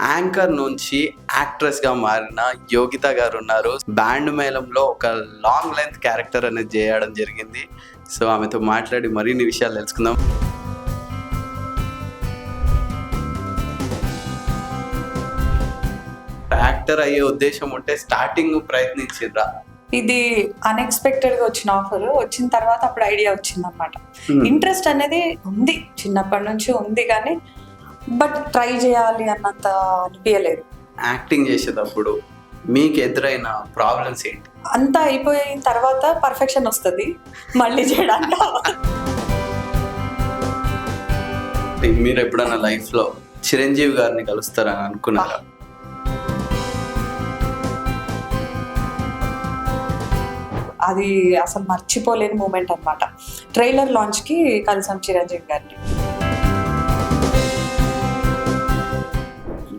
Anchor నుంచి actress గా మారిన యోగిత గారు ఉన్నారు. బ్యాండ్ మేళంలో ఒక లాంగ్ లెంత్ క్యారెక్టర్ అనేది చేయడం జరిగింది. సో ఆమెతో మాట్లాడి మరిన్ని విషయాలు తెలుసుకుందాం. యాక్టర్ అయ్యే ఉద్దేశం ఉంటే స్టార్టింగ్ ప్రయత్నించిర్రా? ఇది అన్ఎక్స్పెక్టెడ్ గా వచ్చిన ఆఫర్ వచ్చిన తర్వాత అప్పుడు ఐడియా వచ్చింది అనమాట. ఇంట్రెస్ట్ అనేది ఉంది, చిన్నప్పటి నుంచి ఉంది, కానీ బట్ ట్రై చేయాలి అన్నంత అనిపించలేదు. యాక్టింగ్ చేసేటప్పుడు మీకు ఎదురైన ప్రాబ్లమ్స్ ఏంటి? అంతా అయిపోయిన తర్వాత పర్ఫెక్షన్ వస్తుంది మళ్ళీ చేయడానికి. మీరు ఎప్పుడైనా లైఫ్ లో చిరంజీవి గారిని కలుస్తారని అనుకున్నారా? అది అసలు మర్చిపోలేని మూమెంట్ అనమాట. ట్రైలర్ లాంచ్ కి కలిసాం చిరంజీవి గారిని.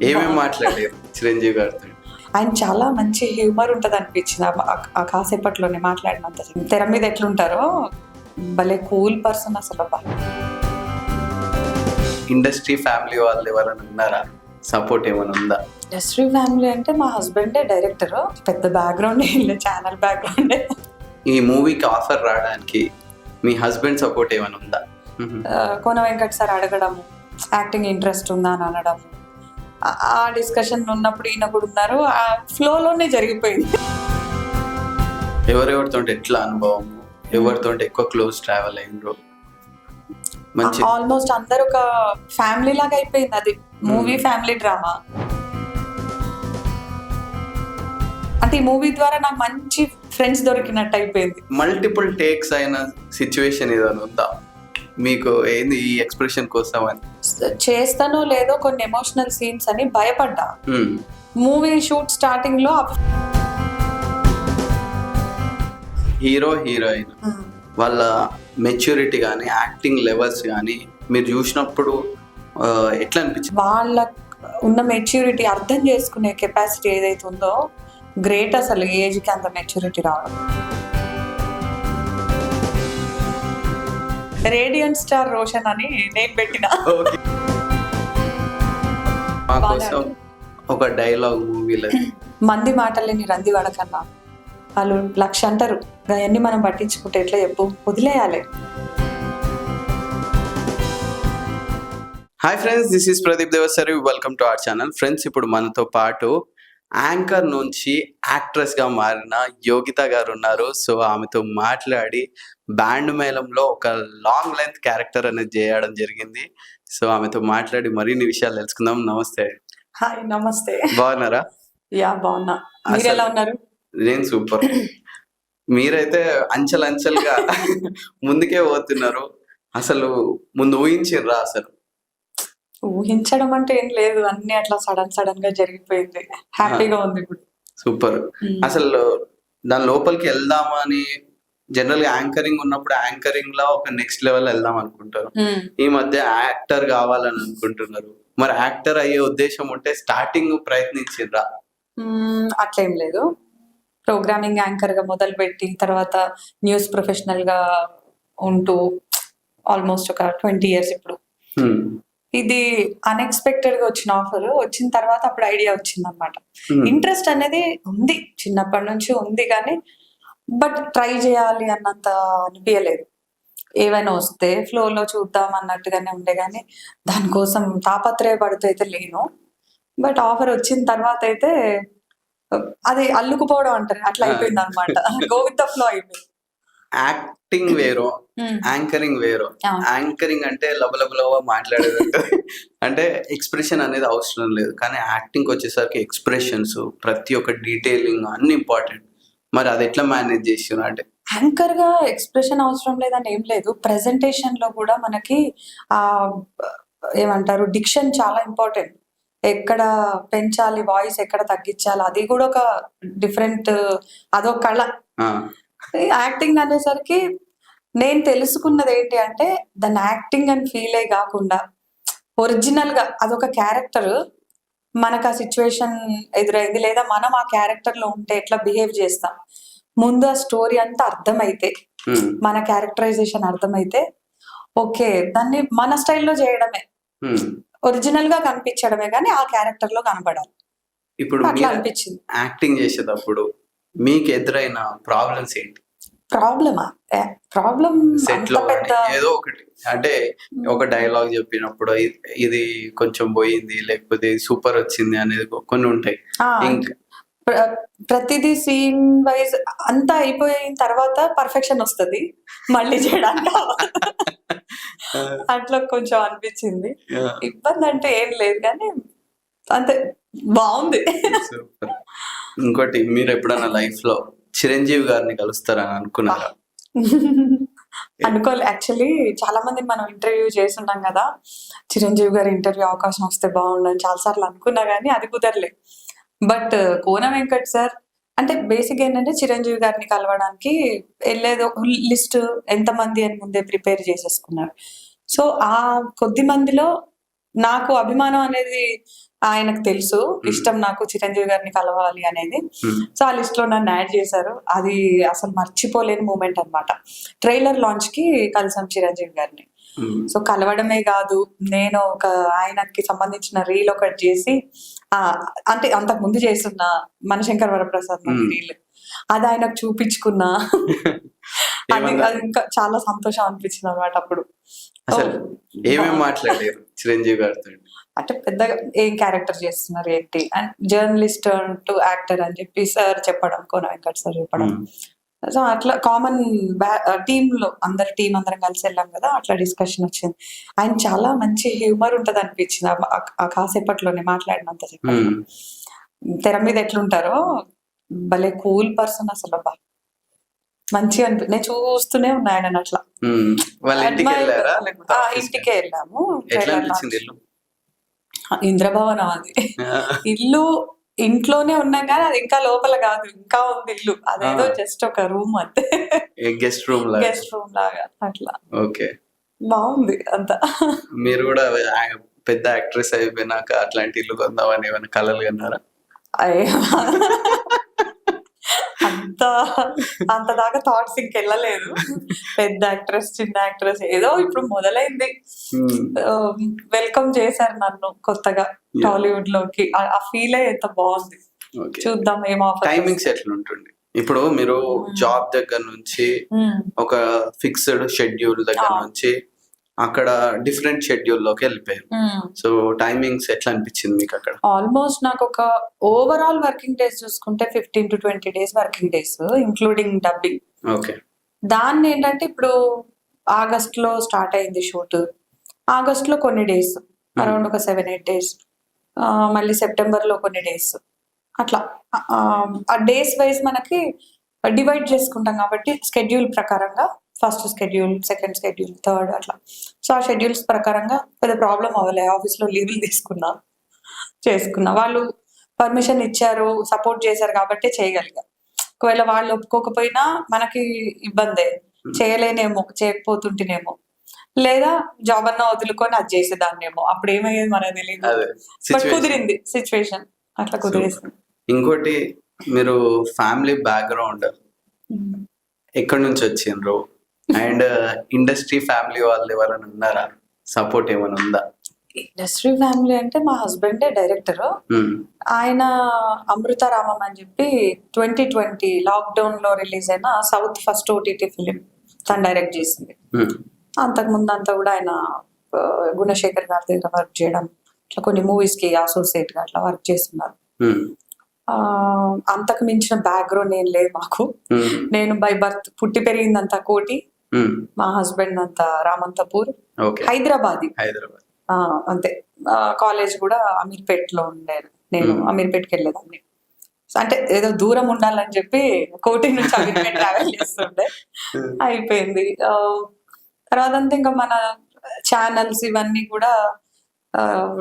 ఏమేమి మాట్లాడారు చిరంజీవి గారితో? ఆయన చాలా మంచి హ్యూమర్ ఉంటది అనిపించింది ఆ కాసేపట్లోనే మాట్లాడినంత. తెర మీద ఎట్లుంటారో భలే కూల్ పర్సన్ అసలు. ఇండస్ట్రీ ఫ్యామిలీ వాళ్ళు ఎవరైనా ఉన్నారా? సపోర్ట్ ఏమైనా ఉందా? ఇండస్ట్రీ ఫ్యామిలీ అంటే మా హస్బెండే డైరెక్టర్, పెద్ద బ్యాక్గ్రౌండ్ ఛానల్ బ్యాక్గ్రౌండ్. ఈ మూవీకి ఆఫర్ రావడానికి మీ హస్బెండ్ సపోర్ట్ ఏమైనా ఉందా? Kona Venkat sir అడగడము, acting interest ఉందా అని అనడము, ఆ డిస్కషన్ ఉన్నప్పుడు ఈయన కూడా ఉన్నారు. ఆ ఫ్లోలోనే జరిగిపోయింది. ఎవరెవరితో ఎట్లా అనుభవం, ఎవరితో ఎక్కువ క్లోజ్ ట్రావెల్ అయ్యిండ్రు? మంచి ఆల్మోస్ట్ అందరు ఒక ఫ్యామిలీ లాగా అయిపోయింది. అది మూవీ ఫ్యామిలీ డ్రామా. అంటే ఈ మూవీ ద్వారా నాకు మంచి ఫ్రెండ్స్ దొరికినట్టు అయిపోయింది. మల్టిపుల్ టేక్స్ అయిన సిచ్యువేషన్ ఏదైనా ఉందా మీకు? ఏంది ఈ ఎక్స్ప్రెషన్ కోసం అని చేస్తానో లేదో కొన్ని ఎమోషనల్ సీన్స్ అని భయపడ్డా. మూవీ షూట్ స్టార్టింగ్ లో హీరో హీరోయిన్ వాళ్ళ మెచ్యూరిటీ కానీ యాక్టింగ్ లెవెల్స్ కానీ మీరు చూసినప్పుడు ఎట్లా అనిపించింది? వాళ్ళ ఉన్న మెచ్యూరిటీ, అర్థం చేసుకునే కెపాసిటీ ఏదైతే ఉందో గ్రేట్ అసలు. ఏజ్ కి అంత మెచ్యూరిటీ రావడం. రేడియంట్ స్టార్ రోషన్ అని నేను పెట్టిన. మా కోసం ఒక డైలాగ్ మూవీలో, మంది మాటలేని రంది వడకన్నా వాళ్ళు 1,00,000 అంటారు, అవన్నీ మనం పట్టించుకుంటే ఎట్లా చెప్పు, వదిలేయాలి. Hi friends, this is Pradeep Devasari, welcome to our channel. Friends, ఇప్పుడు మనతో పాటు యాంకర్ నుంచి యాక్ట్రెస్ గా మారిన యోగిత గారు ఉన్నారు. సో ఆమెతో మాట్లాడి బ్యాండ్ మేళంలో ఒక లాంగ్ లెంత్ క్యారెక్టర్ అనేది చేయడం జరిగింది. సో ఆమెతో మాట్లాడి మరిన్ని విషయాలు తెలుసుకుందాం. నమస్తే. హాయ్, నమస్తే. బాగున్నారా? యా, బాగున్నా. మీరు ఎలా ఉన్నారు? నేను సూపర్. మీరైతే అంచెలంచెలుగా ముందుకే పోతున్నారు. అసలు ముందు ఊహించిర్రా? అసలు ఊహించడం అంటే ఏం లేదు, అన్ని అట్లా సడన్ గా జరిగిపోయింది. హ్యాపీగా ఉంది ఇప్పుడు. సూపర్. అసలు దాని లోపలికి వెళ్దామా అని జనరల్ గా యాంకరింగ్ ఉన్నప్పుడు యాంకరింగ్ లో ఒక నెక్స్ట్ లెవెల్ వెళ్దాం అనుకుంటారు. ఈ మధ్య యాక్టర్ కావాలని అనుకుంటున్నారు. మరి యాక్టర్ అయ్యే ఉద్దేశం ఉంటే స్టార్టింగ్ ప్రయత్నించిర్రా? అట్లేం లేదు. ప్రోగ్రామింగ్ యాంకర్ గా మొదలు పెట్టి తర్వాత న్యూస్ ప్రొఫెషనల్ గా ఉంటూ ఆల్మోస్ట్ ఒక 20 years ఇప్పుడు. ఇది అన్ఎక్స్పెక్టెడ్ గా వచ్చిన ఆఫర్ వచ్చిన తర్వాత అప్పుడు ఐడియా వచ్చింది అనమాట. ఇంట్రెస్ట్ అనేది ఉంది, చిన్నప్పటి నుంచి ఉంది, కానీ బట్ ట్రై చేయాలి అన్నంత అనిపించలేదు. ఏవైనా వస్తే ఫ్లోలో చూద్దాం అన్నట్టుగానే ఉండే, కానీ దానికోసం తాపత్రయపడుతూ అయితే లేను. బట్ ఆఫర్ వచ్చిన తర్వాత అయితే అది అల్లుకుపోవడం అంటారు, అట్లా అయిపోయింది అనమాట. గో విత్ ద ఫ్లో అయిపోయింది. యాక్టింగ్ వేరో, యాంకరింగ్ వేరో. యాంకరింగ్ అంటే లబలబలవ మాట్లాడేది అంటే ఎక్స్ప్రెషన్ అనేది అవసరం లేదు, కానీ యాక్టింగ్ వచ్చేసరికి ఎక్స్ప్రెషన్స్, ప్రతి ఒక్క డీటెయిలింగ్ అన్ని ఇంపార్టెంట్. మరి అది ఎట్లా మేనేజ్ చేస్తున్నా? అంటే యాంకర్ గా ఎక్స్ప్రెషన్ అవసరం లేదని ఏం లేదు. ప్రెజెంటేషన్ లో కూడా మనకి ఆ ఏమంటారు, డిక్షన్ చాలా ఇంపార్టెంట్. ఎక్కడ పెంచాలి వాయిస్, ఎక్కడ తగ్గించాలి, అది కూడా ఒక డిఫరెంట్, అదొక కళ. యాక్టింగ్ అనేసరికి నేను తెలుసుకున్నది ఏంటి అంటే, దాన్ని యాక్టింగ్ అని ఫీల్ అయ్యి కాకుండా ఒరిజినల్ గా అదొక క్యారెక్టర్. మనకు ఆ సిచ్యువేషన్ ఎదురైంది, లేదా మనం ఆ క్యారెక్టర్ లో ఉంటే ఎట్లా బిహేవ్ చేస్తాం, ముందు ఆ స్టోరీ అంతా అర్థమైతే, మన క్యారెక్టరైజేషన్ అర్థమైతే ఓకే, దాన్ని మన స్టైల్లో చేయడమే. ఒరిజినల్ గా కనిపించడమే కానీ ఆ క్యారెక్టర్ లో కనపడాలి, ఇప్పుడు అట్లా మీరు అనిపించింది. యాక్టింగ్ చేసేటప్పుడు మీకు ఎదురైన ప్రాబ్లమ్స్ ఏంటి? ప్రాబ్లమా? ప్రాబ్లం సెట్ అంత లో పెద్ద కానీ ఏదో ఒకటి, అంటే ఒక డైలాగ్ చెప్పినప్పుడు ఇది కొంచెం పోయింది, లేకపోతే ఇది సూపర్ వచ్చింది అనేది కొన్ని ఉంటాయి. ఆ, ఇంకా ప్రతిదీ సీన్ వైజ్ అంతా అయిపోయిన తర్వాత పర్ఫెక్షన్ వస్తది, మళ్ళీ చేయడానికి అవ్వదు. అట్లా కొంచెం అనిపించింది. ఇబ్బంది అంటే ఏం లేదు కానీ అంతే, బాగుంది. సూపర్. ఇంకోటి, మీరు ఎప్పుడైనా లైఫ్ లో చిరంజీవి గారిని కలుస్తారని అనుకున్నారా? అనుకోలే. యాక్చువల్లీ చాలా మంది మనం ఇంటర్వ్యూ చేస్తున్నాం కదా, చిరంజీవి గారి ఇంటర్వ్యూ అవకాశం వస్తే బాగుండని చాలా సార్లు అనుకున్నా కానీ అది కుదరలే. బట్ కోన వెంకట్ సార్ అంటే బేసిక్ ఏంటంటే చిరంజీవి గారిని కలవడానికి వెళ్ళేది లిస్ట్ ఎంతమంది అని ముందే ప్రిపేర్ చేసేసుకున్నారు. సో ఆ కొద్ది మందిలో నాకు అభిమానం అనేది ఆయనకు తెలుసు, ఇష్టం నాకు చిరంజీవి గారిని కలవాలి అనేది. సో ఆ లిస్ట్ లో నన్ను యాడ్ చేశారు. అది అసలు మర్చిపోలేని మూమెంట్ అన్నమాట. ట్రైలర్ లాంచ్ కి కలిసాం చిరంజీవి గారిని. సో కలవడమే కాదు, నేను ఒక ఆయనకి సంబంధించిన రీల్ ఒకటి చేసి, అంటే అంతకు ముందు చేస్తున్న మనశంకర్ వరప్రసాద్ రీల్, అది ఆయనకు చూపించుకున్నా. అది ఇంకా చాలా సంతోషం అనిపించింది అనమాట అప్పుడు. అసలు ఏమేమి మాట్లాడారు చిరంజీవి గారితో? అంటే పెద్దగా ఏం క్యారెక్టర్ చేస్తున్నారు ఏంటి, అండ్ జర్నలిస్ట్ టు యాక్టర్ అని చెప్పి సార్ చెప్పడం, కోన వెంకట్ సార్ చెప్పడం. సో అట్లా కామన్ టీమ్ లో అందరం కలిసి వెళ్ళాం కదా, అట్లా డిస్కషన్ వచ్చింది. ఆయన చాలా మంచి హ్యూమర్ ఉంటది అనిపించింది ఆ కాసేపట్లోనే మాట్లాడినంత చెప్పి. తెర మీద ఎట్లుంటారో భలే కూల్ పర్సన్ అసలు. అబ్బా మంచిగా నేను చూస్తూనే ఉన్నా ఆయన అట్లా. ఇంటికే వెళ్ళాము. ఇంద్రభవనం అది. ఇల్లు ఇంట్లోనే ఉన్నాం కానీ అది ఇంకా లోపల కాదు, ఇంకా ఉంది ఇల్లు. అదేదో జస్ట్ ఒక రూమ్ అంతే, గెస్ట్ రూమ్ లాగా అట్లా. ఓకే, బాగుంది అంతా. మీరు కూడా పెద్ద యాక్ట్రెస్ అయిపోయినాక అట్లాంటి ఇల్లు కొందామని ఏమైనా కలలు కన్నారా? అంత దాకా థాట్స్ ఇంకెళ్ళలేదు. పెద్ద యాక్ట్రెస్ చిన్న యాక్ట్రెస్ ఏదో ఇప్పుడు మొదలైంది. వెల్కమ్ చేశారు నన్ను కొత్తగా టాలీవుడ్ లోకి. ఆ ఫీల్ ఎంత బాగుంది. చూద్దాం ఏం ఆఫర్. టైమింగ్స్ ఎట్లా ఉంటుంది? ఇప్పుడు మీరు జాబ్ దగ్గర నుంచి ఒక ఫిక్స్డ్ షెడ్యూల్ దగ్గర నుంచి అక్కడ డిఫరెంట్ షెడ్యూల్ లోకి వెళ్ళిపోయారు. సో టైమింగ్స్ ఎట్లా అనిపించింది మీకు అక్కడ? ఆల్మోస్ట్ నాకు ఒక ఓవరాల్ వర్కింగ్ డేస్ చూసుకుంటే 15 to 20 days working days, including dubbing. Okay. దాన్ని ఏంటంటే ఇప్పుడు ఆగస్ట్ లో స్టార్ట్ అయింది షూట్, ఆగస్ట్ లో కొన్ని డేస్, అరౌండ్ ఒక 7-8 days, మళ్ళీ సెప్టెంబర్ లో కొన్ని డేస్, అట్లా ఆ డేస్ వైజ్ మనకి డివైడ్ చేసుకుంటాం కాబట్టి స్కెడ్యూల్ ప్రకారంగా first schedule, second schedule, third అట్లా. సో ఆ షెడ్యూల్స్ ప్రకారంగా పెద్ద ప్రాబ్లం అవ్వలే. ఆఫీస్లో లీవ్లు చేసుకున్నా. వాళ్ళు పర్మిషన్ ఇచ్చారు, సపోర్ట్ చేశారు కాబట్టి చేయగలిగా. ఒకవేళ వాళ్ళు ఒప్పుకోకపోయినా మనకి ఇబ్బందే, చేయలేనేమో, చేయకపోతుంటేనేమో, లేదా జాబ్ అన్నా వదులుకొని అది చేసేదాన్నేమో. అప్పుడు ఏమయ్యేది మనకు తెలియదు. బట్ కుదిరింది సిచ్యువేషన్, అట్లా కుదిరేసింది. ఇంకోటి, మీరు ఫ్యామిలీ బ్యాక్గ్రౌండ్ ఎక్కడి నుంచి వచ్చిండ్రు? అండ్ ఇండస్ట్రీ ఫ్యామిలీ వాళ్ళు ఎవరైనా ఉన్నారా? సపోర్ట్ ఏమైనా ఉందా? ఇండస్ట్రీ ఫ్యామిలీ అంటే మా హస్బెండే డైరెక్టర్. ఆయన అమృతారామం అని చెప్పి 2020 లాక్డౌన్ లో రిలీజ్ అయిన సౌత్ ఫస్ట్ OTT ఫిలిం తను డైరెక్ట్ చేసింది. అంతకు ముందు అంతా కూడా ఆయన గుణశేఖర్ గారి దగ్గర వర్క్ చేయడం, ఇట్లా కొన్ని మూవీస్ కి అసోసియేట్ గా అట్లా వర్క్ చేస్తున్నారు. అంతకు మించిన బ్యాక్గ్రౌండ్ ఏం లేదు మాకు. నేను బై బర్త్ పుట్టి పెరిగిందంతా కోటి, మా హస్బెండ్ అంతా రామంతపూర్, హైదరాబాద్ అంతే. కాలేజ్ కూడా అమీర్పేట్ లో ఉండేది, నేను అమీర్పేట్కి వెళ్ళేదాన్ని. అంటే ఏదో దూరం ఉండాలని చెప్పి కోటి నుంచి అమీర్పేట్ ట్రావెల్ చేస్తుండే. అయిపోయింది. తర్వాత అంతా ఇంకా మన ఛానల్స్ ఇవన్నీ కూడా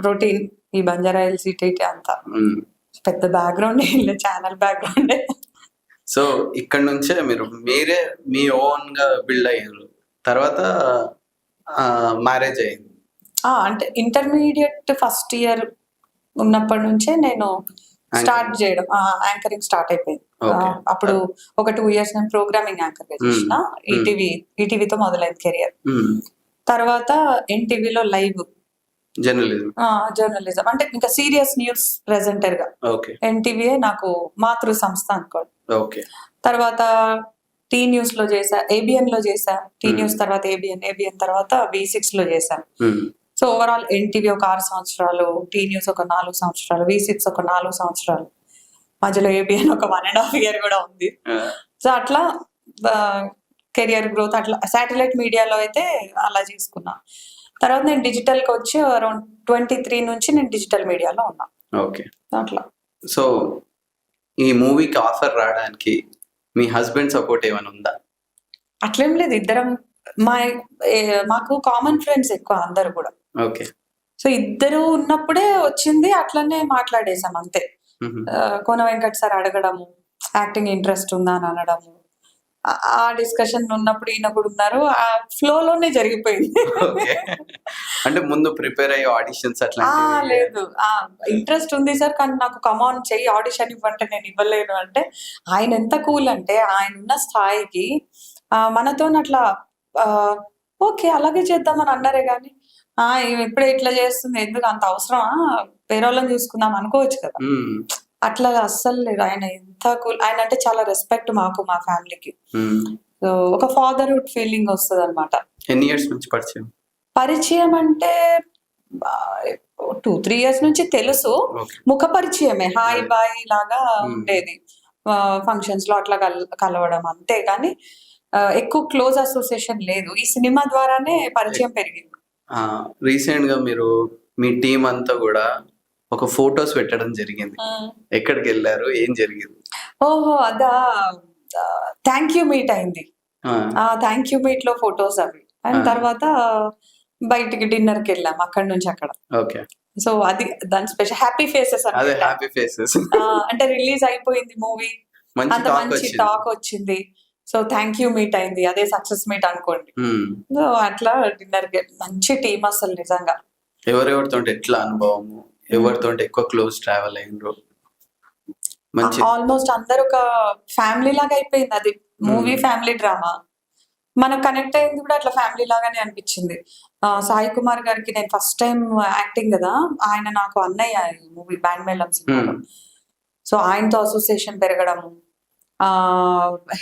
రొటీన్, ఈ బంజారా హిల్స్ ఇటు అంతా. పెద్ద బ్యాక్గ్రౌండ్ ఏం లేదు, ఛానల్ బ్యాక్గ్రౌండ్. సో ఇక్కడ నుంచే మీరే మీ ఓన్ గా బిల్డ్ అయ్యారు. తర్వాత మ్యారేజ్ అయింది. అంటే ఇంటర్మీడియట్ ఫస్ట్ ఇయర్ ఉన్నప్పటి నుంచే నేను స్టార్ట్ చేయడం, యాంకరింగ్ స్టార్ట్ అయిపోయింది. అప్పుడు ఒక 2 years నేను ప్రోగ్రామింగ్ యాంకర్ గా చేసిన. ఈటీవీతో మొదలైంది కెరియర్. తర్వాత ఎన్టీవీలో లైవ్ జర్నలిజం. జర్నలిజం అంటే ఇంకా సీరియస్ న్యూస్ ప్రెజెంటర్ గా ఓకే. ఎన్టీవీఏ నాకు మాతృ సంస్థ అనుకోండి. ఓకే. తర్వాత టీ న్యూస్ లో చేసా, ఏబిఎన్ లో చేసా, టీ న్యూస్ తర్వాత ఏబిఎన్ తర్వాత V6 లో చేశా. సో ఓవరాల్ ఎన్టీవీ ఒక 6 సంవత్సరాలు, టీ న్యూస్ ఒక 4 సంవత్సరాలు, V6 ఒక 4 సంవత్సరాలు, మధ్యలో ఏబిఎన్ ఒక 1.5 year కూడా ఉంది. సో అట్లా కెరియర్ గ్రోత్ అట్లా శాటిలైట్ మీడియాలో అయితే అలా చేసుకున్నా. తర్వాత నేను డిజిటల్ కి వచ్చి అరౌండ్ 23 నుంచి నేను డిజిటల్ మీడియాలో ఉన్నా. ఓకే. అట్లా. సో ఈ మూవీకి ఆఫర్ రావడానికి మీ హస్బెండ్ సపోర్ట్ ఏమైనా ఉందా? అట్లేం లేదు, ఇద్దరం మాకు కామన్ ఫ్రెండ్స్ ఎక్కువ అందరు కూడా. ఓకే. సో ఇద్దరు ఉన్నప్పుడే వచ్చింది, అట్లనే మాట్లాడేసాం అంతే. Kona Venkat sir అడగడము, acting interest ఉందా అని అనడము, ఆ డిస్కషన్ ఉన్నప్పుడు ఈయన కూడా ఉన్నారు, ఆ ఫ్లోలోనే జరిగిపోయింది. అంటే ముందు ప్రిపేర్ అయ్యి ఆడిషన్స్ అట్లా లేదు, ఇంట్రెస్ట్ ఉంది సార్ కానీ నాకు కమాన్ చెయ్యి ఆడిషన్ ఇవ్వంటే నేను ఇవ్వలేను అంటే, ఆయన ఎంత కూల్ అంటే ఆయన ఉన్న స్థాయికి మనతో అట్లా ఓకే అలాగే చేద్దామని అన్నారే గాని ఇప్పుడే ఇట్లా చేస్తుంది ఎందుకు అంత అవసరమా, వేరే వాళ్ళని చూసుకుందాం అనుకోవచ్చు కదా. అట్లా అస్సలు లేదు, ఆయన ఎంత కూల్. ఆయన అంటే చాలా రెస్పెక్ట్ మాకు, మా ఫ్యామిలీకి. సో ఒక ఫాదర్హుడ్ ఫీలింగ్ వస్తుంది అనమాట. ఎన్ని ఇయర్స్ నుంచి పరిచయం అంటే 2-3 years నుంచి తెలుసు. ముఖ పరిచయమే, హాయ్ బాయ్ లాగా ఉండేది ఫంక్షన్స్ లో అట్లా కలవడం అంతే కానీ ఎక్కువ క్లోజ్ అసోసియేషన్ లేదు. ఈ సినిమా ద్వారానే పరిచయం పెరిగింది. రీసెంట్ గా మీరు మీ టీం అంతా కూడా ఒక ఫోటోస్ పెట్టడం జరిగింది, ఎక్కడికి వెళ్ళారు, ఏం జరిగింది? ఓహో అదా, థ్యాంక్ యూ మీట్ అయింది. థ్యాంక్ యూ మీట్ లో ఫొటోస్ అవి, అండ్ తర్వాత బయటికి డిన్నర్ కి వెళ్ళాం అక్కడి నుంచి అక్కడ. ఓకే. సో అది దాని స్పెషల్ హ్యాపీ ఫేసెస్ అంటే రిలీజ్ అయిపోయింది మూవీ, అంత మంచి టాక్ వచ్చింది. సో థ్యాంక్ యూ మీట్ అయింది, అదే సక్సెస్ మీట్ అనుకోండి. సో అట్లా డిన్నర్ కి మంచి టీమ్ అసలు నిజంగా. ఎవరెవరితో ఎట్లా అనుభవము, ఎవరితో ఎక్కువ క్లోజ్ ట్రావెల్ అయ్యిండ్రు? ఆల్మోస్ట్ అందరు ఒక ఫ్యామిలీ లాగా అయిపోయింది. అది మూవీ ఫ్యామిలీ డ్రామా, మనకు కనెక్ట్ అయింది కూడా అట్లా ఫ్యామిలీ లాగానే అనిపించింది. సాయి కుమార్ గారికి నేను ఫస్ట్ టైం యాక్టింగ్ కదా, ఆయన నాకు అన్నయ్య ఈ మూవీ బ్యాండ్ మేళం సినిమాలో. సో ఆయనతో అసోసియేషన్ పెరగడము,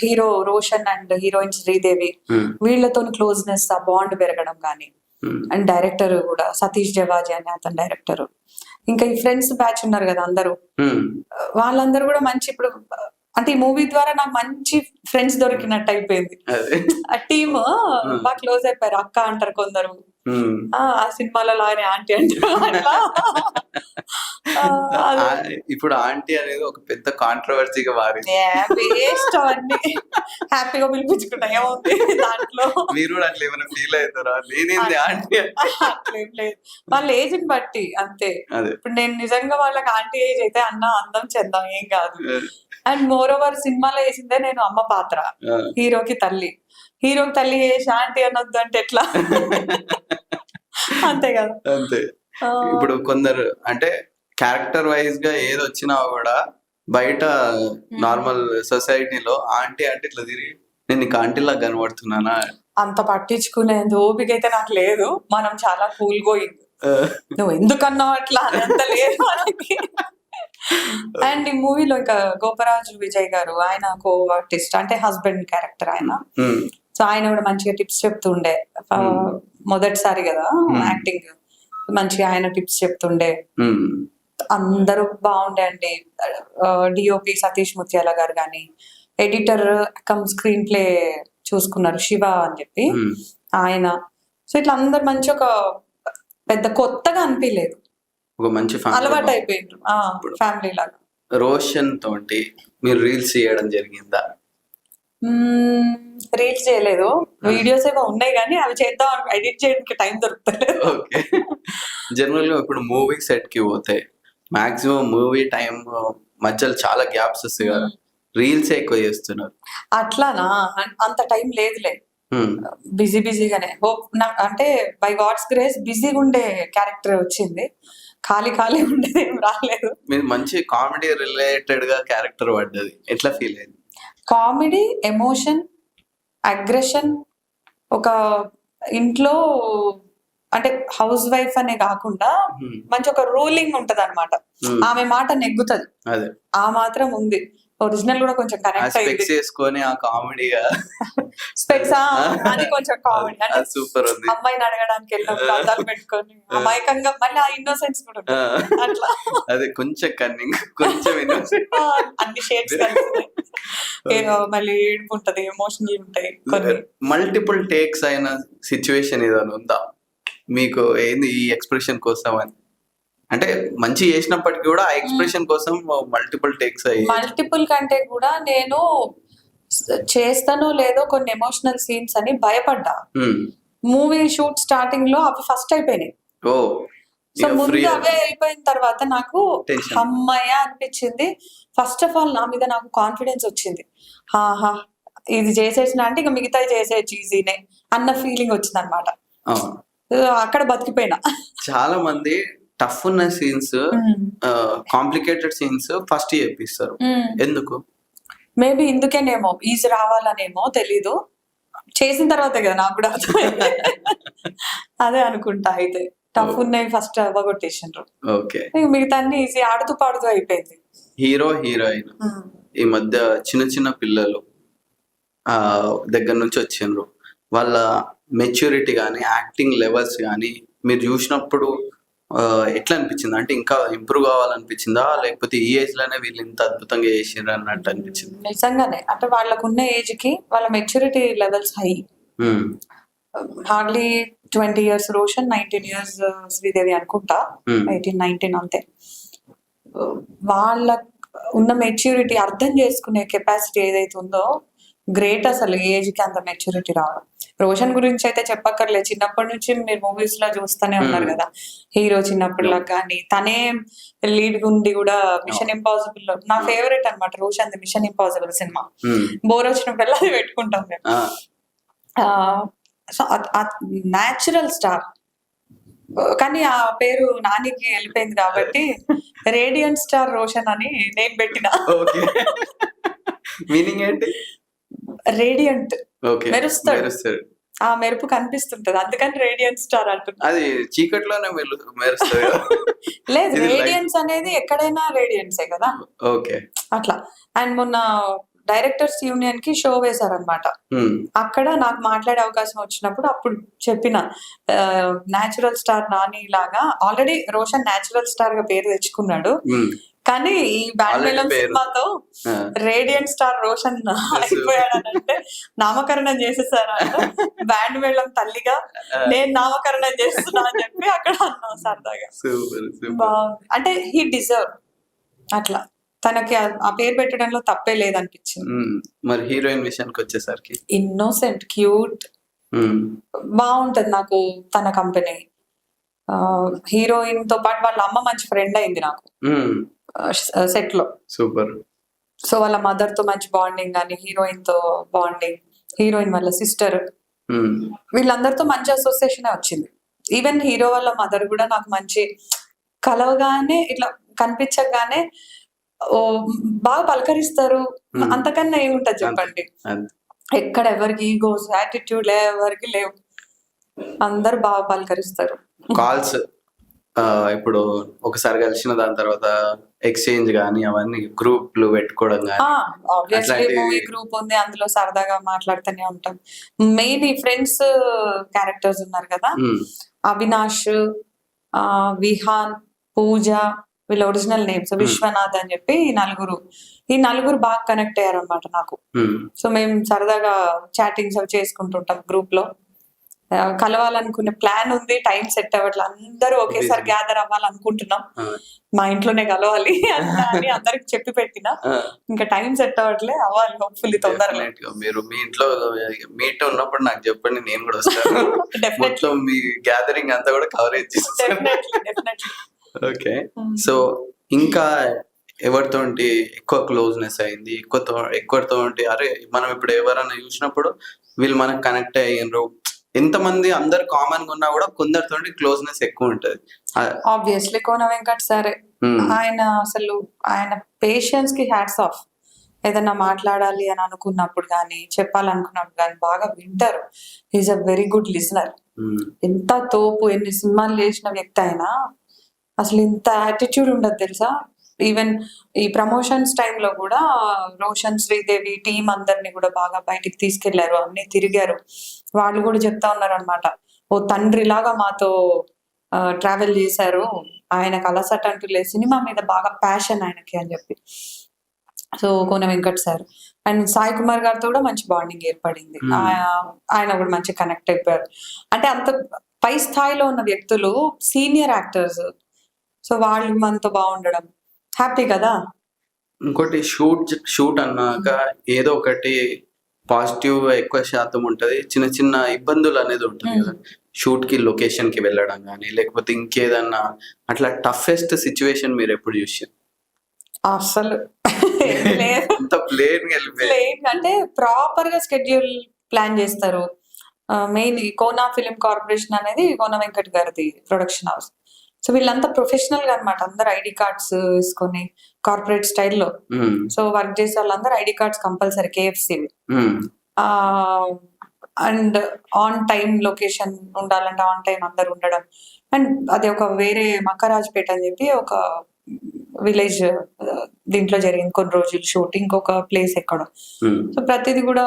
hero Roshan and heroine Sridevi వీళ్ళతో క్లోజ్నెస్, ఆ బాండ్ పెరగడం కానీ, అండ్ డైరెక్టర్ కూడా సతీష్ జవాజీ అని అతను డైరెక్టర్, ఇంకా ఈ ఫ్రెండ్స్ బ్యాచ్ ఉన్నారు కదా అందరూ, వాళ్ళందరూ కూడా మంచి, ఇప్పుడు అంటే ఈ మూవీ ద్వారా నాకు మంచి ఫ్రెండ్స్ దొరికినట్టు అయిపోయింది. ఆ టీమ్ బాగా క్లోజ్ అయిపోయారు, అక్క అంటారు కొందరు, ఆ సినిమాలలో ఆయన ఆంటీ అంటారు. ఇప్పుడు ఆంటీ అనేది ఒక పెద్ద కాంట్రవర్సీగా మారింది. వేస్ట్ అవన్నీ, హ్యాపీగా పిలిపించుకుంటా ఏమవుతుంది దాంట్లో. మీరు కూడా అట్లా ఏమైనా ఫీల్ అవుతారా, నేనేంది ఆంటీ? అట్లేం లేదు, వాళ్ళ ఏజ్ ని బట్టి అంతే. ఇప్పుడు నేను నిజంగా వాళ్ళకి ఆంటీ ఏజ్ అయితే అన్న అందం చెందాం ఏం కాదు. అండ్ మోర్ ఓవర్ సినిమాలో వేసిందే నేను అమ్మ పాత్ర, హీరోకి తల్లి. హీరోకి తల్లి వేసి ఆంటీ అనొద్దు అంటే ఎట్లా, అంతే కదా. అంతే. ఇప్పుడు కొందరు అంటే క్యారెక్టర్ వైజ్ గా ఏది వచ్చినా కూడా బయట నార్మల్ సొసైటీలో ఆంటీ అంటే ఇట్లా తిరిగి నేను నీకు ఆంటీలా కనబడుతున్నానా, అంత పట్టించుకునేందు ఓపిక అయితే నాకు లేదు. మనం చాలా కూల్ గోయింగ్, నువ్వు ఎందుకన్నావు అట్లా అంత లేదు మనకి. అండ్ ఈ మూవీలో ఇంకా గోపరాజు విజయ్ గారు, ఆయన కో ఆర్టిస్ట్ అంటే హస్బెండ్ క్యారెక్టర్ ఆయన. సో ఆయన కూడా మంచిగా టిప్స్ చెప్తుండే, మొదటిసారి కదా యాక్టింగ్, మంచిగా ఆయన టిప్స్ చెప్తుండే. అందరూ బాగుండే అండి. డిఓపి సతీష్ ముత్యాల గారు కానీ, ఎడిటర్ కమ్ స్క్రీన్ ప్లే చూసుకున్నారు శివ అని చెప్పి ఆయన. సో ఇట్లా అందరు మంచి, ఒక పెద్ద కొత్తగా అనిపించలేదు, ఒక మంచి అలవాటు అయిపోయిండ్రు ఫ్యామిలీ లాగా. రోషన్ తోటి మీరు రీల్స్ చేయడం జరిగిందా? రీల్స్ చేయలేదు, వీడియోస్ ఏమో ఉన్నాయి కానీ అవి చేద్దాం, ఎడిట్ చేయడానికి టైం దొరుకుతలేదు. ఓకే. జనరల్ గా ఇప్పుడు మూవీ సెట్ కి పోతే మాక్సిమం మూవీ టైం మధ్యలో చాలా గ్యాప్స్ వస్తాయి కదా, రీల్స్ ఎక్కువ చేస్తున్నారు. అట్లానా, అంత టైం లేదులే, బిజీగానే. అంటే బై గాడ్స్ గ్రేస్ బిజీగా ఉండే క్యారెక్టర్ వచ్చింది, ఖాళీ ఉండేది ఏం రాలేదు. మీరు మంచి కామెడీ రిలేటెడ్ గా క్యారెక్టర్ పడ్డది, ఎట్లా ఫీల్ అయింది? కామెడీ, ఎమోషన్, అగ్రెషన్, ఒక ఇంట్లో అంటే హౌస్ వైఫ్ అనే కాకుండా మంచి ఒక రూలింగ్ ఉంటది అనమాట. ఆమె మాట నెగ్గుతుంది, అదే ఆ మాత్రం ఉంది. ఒరిజినల్ కూడా కొంచెం కనెక్ట్ అయింది. స్పెక్స్ వేసుకొని ఆ కామెడీగా స్పెక్స్ అది కొంచెం కామెడీ. అంటే సూపర్ ఉంది. అమ్మాయిని అడగడానికి వెళ్ళినప్పుడు అద్దాలు పెట్టుకొని అమాయకంగా, మళ్ళీ ఆ ఇన్నోసెన్స్ కూడా ఉంటుంది అట్లా. అదే కొంచెం కన్నింగ్, కొంచెం అన్ని షేడ్స్ కలిసి మళ్ళీ ఏడుపు ఉంటది, ఎమోషనల్ ఉంటాయి కొన్ని. మల్టిపుల్ టేక్స్ అయిన సిచ్యువేషన్ ఏదైనా ఉందా మీకు? ఏంది ఈ ఎక్స్ప్రెషన్ కోసం అని, అంటే మంచి చేసినప్పటికీ కూడా ఆ ఎక్స్ప్రెషన్ కోసం మల్టిపుల్ టేక్స్ అయ్యి? మల్టిపుల్ కంటే కూడా నేను చేస్తానో లేదో కొన్ని ఎమోషనల్ సీన్స్ అని భయపడ్డా. మూవీ షూట్ స్టార్టింగ్ లో అవి ఫస్ట్ అయిపోయినాయి. సో ముందు అవే అయిపోయిన తర్వాత నాకు అమ్మయ్య అనిపించింది. ఫస్ట్ ఆఫ్ ఆల్ నా మీద నాకు కాన్ఫిడెన్స్ వచ్చింది. హాహా ఇది చేసేసిన అంటే ఇక మిగతా చేసేయచ్చు ఈజీనే అన్న ఫీలింగ్ వచ్చింది అనమాట. అక్కడ బతికిపోయినా. చాలా మంది టఫ్ ఉన్న సీన్స్, కాంప్లికేటెడ్ సీన్స్ ఫస్ట్ చేపిస్తారు. ఎందుకు? మేబీ ఇందుకేనేమో, ఈజీ రావాలనేమో తెలీదు. చేసిన తర్వాతే కదా నాకు కూడా అర్థమైంది. అదే అనుకుంటా. అయితే టఫ్ ఉన్నాయి ఫస్ట్ అవ్వగొట్టేసిండ్రు. ఓకే, మిగతా అన్ని ఈజీ ఆడుతూ పాడుతూ అయిపోయింది. హీరో హీరోయిన్ ఈ మధ్య చిన్న చిన్న పిల్లలు దగ్గర నుంచి వచ్చిండ్రు. వాళ్ళ మెచ్యూరిటీ కానీ యాక్టింగ్ లెవెల్స్ కానీ మీరు చూసినప్పుడు ఎట్లా అనిపించింది? అంటే ఇంకా ఇంప్రూవ్ కావాలనిపించిందా, లేకపోతే ఈ ఏజ్ లోనే వీళ్ళు ఇంత అద్భుతంగా చేసిండ్రు అన్నట్టు అనిపించింది? నిజంగానే, అంటే వాళ్ళకున్న ఏజ్ కి వాళ్ళ maturity levels high. Hardly 20 years Roshan, 19 years Sridevi అనుకుంటా, 18-19 అంతే. వాళ్ళ ఉన్న మెచ్యూరిటీ, అర్థం చేసుకునే కెపాసిటీ ఏదైతే ఉందో గ్రేట్. అసలు ఏజ్ కి అంత మెచ్యూరిటీ రావడం. రోషన్ గురించి అయితే చెప్పక్కర్లేదు, చిన్నప్పటి నుంచి మీరు మూవీస్ లో చూస్తూనే ఉన్నారు కదా. హీరో చిన్నప్పుడు కానీ తనే లీడ్ ఉండి కూడా మిషన్ ఇంపాసిబుల్ నా ఫేవరెట్ అనమాట. Roshan the Mission Impossible cinema bore వచ్చినప్పుడల్లా అది పెట్టుకుంటాం మేము. సో న్యాచురల్ స్టార్, కానీ ఆ పేరు నానికి వెళ్ళిపోయింది కాబట్టి రేడియంట్ స్టార్ రోషన్ అని నేను పెట్టిన. మీనింగ్ ఏంటి? రేడియంట్, మెరుస్తాడు, ఆ మెరుపు కనిపిస్తుంటది, అందుకని రేడియంట్ స్టార్ అంటున్నా. అది చీకట్లోనే మెరుస్తాడు. లేదు, రేడియన్స్ అనేది ఎక్కడైనా రేడియన్సే కదా. ఓకే, అట్లా. అండ్ మొన్న డైరెక్టర్స్ యూనియన్ కి షో వేశారనమాట. అక్కడ నాకు మాట్లాడే అవకాశం వచ్చినప్పుడు అప్పుడు చెప్పిన, న్యాచురల్ స్టార్ నాని లాగా ఆల్రెడీ రోషన్ న్యాచురల్ స్టార్ గా పేరు తెచ్చుకున్నాడు, కానీ ఈ బ్యాండ్ మేళం సినిమాతో రేడియంట్ స్టార్ రోషన్ అయిపోయాడనంటే నామకరణం చేసేసారంట. బ్యాండ్ మేళం తల్లిగా నేను నామకరణం చేస్తున్నా అని చెప్పి అక్కడ అన్నాం సరదాగా. అంటే హీ డిజర్వ్ అట్లా, తనకి ఆ పేరు పెట్టడంలో తప్పే లేదనిపించింది. మరి హీరోయిన్ విషయానికి వచ్చేసరికి ఇన్నోసెంట్, క్యూట్, బాగుంటది నాకు తన కంపెనీ. హీరోయిన్ తో పాటు వాళ్ళ అమ్మ మంచి ఫ్రెండ్ అయింది నాకు సెట్ లో. సూపర్. సో వాళ్ళ మదర్ తో మంచి బాండింగ్ కానీ, హీరోయిన్ తో బాండింగ్, హీరోయిన్ వాళ్ళ సిస్టర్, వీళ్ళందరితో మంచి అసోసియేషన్ వచ్చింది. ఈవెన్ హీరో వాళ్ళ మదర్ కూడా నాకు మంచి, కలవగానే ఇట్లా కనిపించగానే ఓ బాగా పలకరిస్తారు. అంతకన్నా ఏముంటది చెప్పండి? ఎక్కడ ఎవరికి ఈగోస్, యాటిట్యూడ్ ఎవరికి లేవు, అందరు బాగా పలకరిస్తారు. కాల్స్ ఇప్పుడు ఒకసారి కలిసిన దాని తర్వాత ఎక్స్చేంజ్ గానీ అవన్నీ గ్రూప్లు పెట్టుకోవడం గానీ, ఆబ్వియస్లీ మూవీ గ్రూప్ ఉంది, అందులో సరదాగా మాట్లాడుతూనే ఉంటాం. మెయిన్ ఈ ఫ్రెండ్స్ క్యారెక్టర్స్ ఉన్నారు కదా, అవినాష్, విహాన్, పూజ, వీళ్ళ ఒరిజినల్ నేమ్స్ విశ్వనాథ్ అని చెప్పి ఈ నలుగురు బాగా కనెక్ట్ అయ్యారు అనమాట నాకు. సో మేము సరదాగా చాటింగ్స్ అవి చేసుకుంటుంటాం గ్రూప్ లో. కలవాలనుకునే ప్లాన్ ఉంది, టైం సెట్ అవ్వట్లే, అందరూ ఒకేసారి గ్యాదర్ అవ్వాలనుకుంటున్నాం, మా ఇంట్లోనే కలవాలి అని అందరికి చెప్పి పెట్టినా, ఇంకా టైం సెట్ అవ్వట్లే, అవ్వాలి హోప్ఫుల్లీ తొందరగా. మీరు మీ ఇంట్లో మీట్ ఉన్నప్పుడు నాకు చెప్పండి, నేను కూడా వస్తాను. మొత్తం మీ గ్యాదరింగ్ అంతా కూడా కవరేజ్ చేస్తాను. ఓకే, సో ఇంకా ఎవరితో ఎక్కువ క్లోజ్నెస్ అయింది, ఎక్కువతో అరే మనం ఇప్పుడు ఎవరైనా చూసినప్పుడు వీళ్ళు మనకు కనెక్ట్ అయ్యిండ్రు, ఎంతమంది అందరు కామన్ గా ఉన్నా కూడా కొందరితో క్లోజ్నెస్ ఎక్కువ ఉంటది. ఆబ్వియస్లీ కోన వెంకట్ సరే, ఆయన పేషెన్స్ కి హ్యాట్స్ ఆఫ్. ఏదన్నా మాట్లాడాలి అని అనుకున్నప్పుడు కానీ, చెప్పాలనుకున్నప్పుడు కానీ బాగా వింటారు. Is a very good listener. ఎంత తోపు ఎన్ని సినిమాలు చేసిన వ్యక్తి అయినా అసలు ఇంత యాటిట్యూడ్ ఉండదు తెలుసా. ఈవెన్ ఈ ప్రమోషన్స్ టైంలో కూడా రోషన్, శ్రీదేవి టీం అందరినీ కూడా బాగా బయటికి తీసుకెళ్లారు, అన్ని తిరిగారు. వాళ్ళు కూడా చెప్తా ఉన్నారు అనమాట, ఓ తండ్రిలాగా మాతో ట్రావెల్ చేశారు, ఆయనకు అలసట అంటూ లేదు, సినిమా మీద బాగా ప్యాషన్ ఆయనకి అని చెప్పి. So Kona Venkat sir and Sai Kumar గారితో కూడా మంచి బాండింగ్ ఏర్పడింది. ఆయన కూడా మంచి కనెక్ట్ అయిపోయారు. అంటే అంత పై స్థాయిలో ఉన్న వ్యక్తులు సీనియర్ యాక్టర్స్, సో వాళ్ళు మనతో బాగుండడం హ్యాపీ కదా. ఇంకోటి షూట్ అన్నాక ఏదో ఒకటి పాజిటివ్ ఎక్కువ శాతం ఉంటది, చిన్న చిన్న ఇబ్బందులు అనేది ఉంటుంది కదా. షూట్ కి లొకేషన్ కి వెళ్ళడం కానీ లేకపోతే ఇంకేదన్నా అట్లా టఫెస్ట్ సిచ్యువేషన్ మీరు ఎప్పుడు చూసారు? అసలు ప్లేన్ అంటే ప్రాపర్ గా షెడ్యూల్ ప్లాన్ చేస్తారు. మెయిన్ కోనా ఫిలిం కార్పొరేషన్ అనేది కోన వెంకట్ గారిది ప్రొడక్షన్ హౌస్. సో వీళ్ళంతా ప్రొఫెషనల్ గా అనమాట, అందరు ఐడి కార్డ్స్ వేసుకొని కార్పొరేట్ స్టైల్లో. సో వర్క్ చేసే వాళ్ళందరూ ID cards compulsory, KFC. And on time location ఉండాలంటే ఆన్ టైం అందరు ఉండడం. అండ్ అది ఒక వేరే మక్కరాజ్పేట అని చెప్పి ఒక విలేజ్, దీంట్లో జరిగింది కొన్ని రోజులు షూట్, ఇంకొక ప్లేస్ ఎక్కడ. సో ప్రతిది కూడా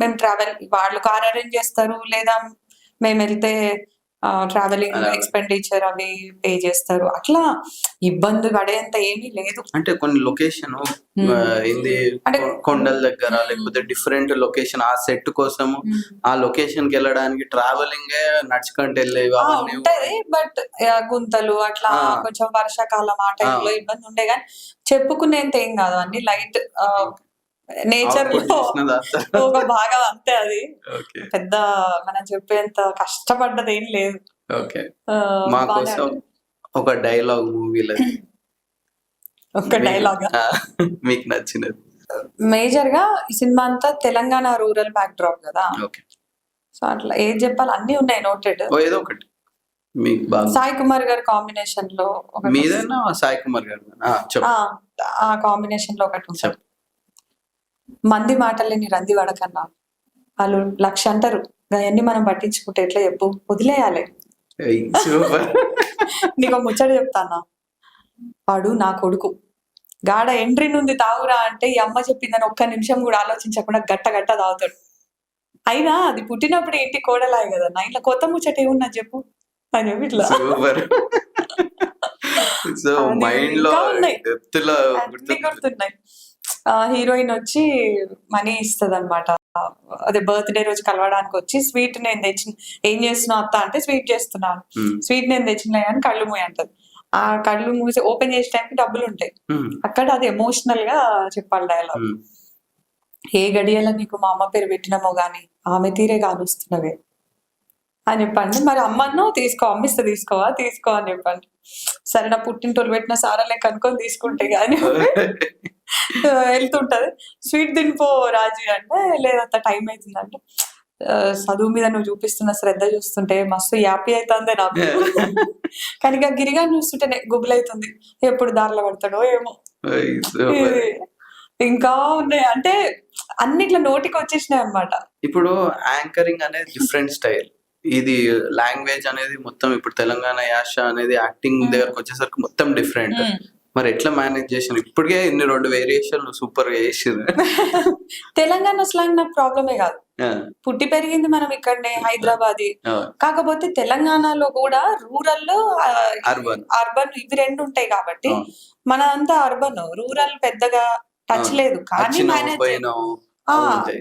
మేము ట్రావెల్, వాళ్ళు కార్ అరేంజ్ చేస్తారు లేదా మేము వెళ్తే ట్రావెలింగ్ ఎక్స్పెండిచర్ అవి పే చేస్తారు. అట్లా ఇబ్బంది పడేంత ఏమీ లేదు. అంటే కొన్ని లొకేషన్ అంటే కొండల దగ్గర లేకపోతే డిఫరెంట్ లొకేషన్, ఆ సెట్ కోసం ఆ లొకేషన్ కి వెళ్ళడానికి ట్రావెలింగ్ నడుచుకుంటూ వెళ్ళేవి ఉంటది. బట్ గుంతలు అట్లా కొంచెం వర్షాకాలం ఆ టైంలో ఇబ్బంది ఉండే, కానీ చెప్పుకునేంత ఏం కాదు, అన్ని లైట్ నేచర్ లో ఒక భాగం అంతే. అది పెద్ద మనం చెప్పేంత కష్టపడ్డది ఏం లేదు. మా కోసం ఒక డైలాగ్ మూవీలో ఒక డైలాగ్ మీకు నచ్చినది? మేజర్ గా ఈ సినిమా అంతా తెలంగాణ రూరల్ బ్యాక్ డ్రాప్ కదా, సో అట్లా ఏది చెప్పాలి అన్ని ఉన్నాయి నోటెడ్. ఏదో ఒకటి మీకు బాగా సాయి కుమార్ గారి కాంబినేషన్ లో, మీదైనా సాయి కుమార్ గారు ఆ కాంబినేషన్ లో ఒకటి ఉంటుంది, మంది మాటలేని రంది వడకన్నా వాళ్ళు 1,00,000 అంటారు, అవన్నీ మనం పట్టించుకుంటే ఎట్లా చెప్పు, వదిలేయాలి. నీకు ముచ్చట చెప్తానా, వాడు నా కొడుకు గాడ ఎంట్రీ నుండి తాగురా అంటే ఈ అమ్మ చెప్పిందని ఒక్క నిమిషం కూడా ఆలోచించకుండా గట్ట గట్ట తాగుతాడు. అయినా అది పుట్టినప్పుడు ఏంటి కోడలాయి కదా, నా ఇట్లా కొత్త ముచ్చట ఏమున్నా చెప్పు అని చెప్పి ఇట్లా గుర్తున్నాయి. హీరోయిన్ వచ్చి మనీ ఇస్తుంది అనమాట, అదే బర్త్డే రోజు కలవడానికి వచ్చి, స్వీట్ నేను తెచ్చిన, ఏం చేస్తున్నావు అత్త అంటే స్వీట్ చేస్తున్నాను, స్వీట్ నేను తెచ్చినా అని కళ్ళు మూయి అంటది. ఆ కళ్ళు మూసి ఓపెన్ చేసే టైంకి డబ్బులు ఉంటాయి, అక్కడ అది ఎమోషనల్ గా చెప్పాలి డైలాగ్. ఏ గడియలో నీకు మా అమ్మ పేరు పెట్టినామో గాని ఆమె తీరే కానుస్తున్నవే అని చెప్పండి. మరి అమ్మను తీసుకో, అమ్మిస్తే తీసుకోవా, తీసుకో అని చెప్పండి. సరే నా పుట్టింటోళ్ళు పెట్టిన సారా లెక్క అనుకొని తీసుకుంటే గానీ వెళ్తుంటది. స్వీట్ తినిపో రాజీ అంటే, లేదంత టైం అవుతుందంటే, చదువు మీద నువ్వు చూపిస్తున్న శ్రద్ధ చూస్తుంటే మస్తు హ్యాపీ అవుతుంది నాకు, కానీ గిరిగా చూస్తుంటేనే గుబులు అవుతుంది, ఎప్పుడు దారిలో పడతాడో ఏమో. ఇంకా ఉన్నాయి అంటే అన్నిట్లా నోటికి వచ్చేసినాయి అన్నమాట. ఇప్పుడు యాంకరింగ్ అనేది డిఫరెంట్ స్టైల్, ఇది లాంగ్వేజ్ అనేది మొత్తం, ఇప్పుడు తెలంగాణ యాస అనేది యాక్టింగ్ దగ్గరకు వచ్చేసరికి మొత్తం డిఫరెంట్. మరి ఎట్లా మేనేజ్ చేసాను? ఇప్పటికే ఇన్ని 2 వేరియేషన్లు సూపర్ గా చేసింది. తెలంగాణ స్లాంగ్ నాకు ప్రాబ్లమే కాదు, పుట్టి పెరిగింది మనం ఇక్కడనే హైదరాబాద్. కాకపోతే తెలంగాణలో కూడా రూరల్ అర్బన్ ఇవి 2 ఉంటాయి కాబట్టి మన అంతా అర్బన్, రూరల్ పెద్దగా టచ్ లేదు. కానీ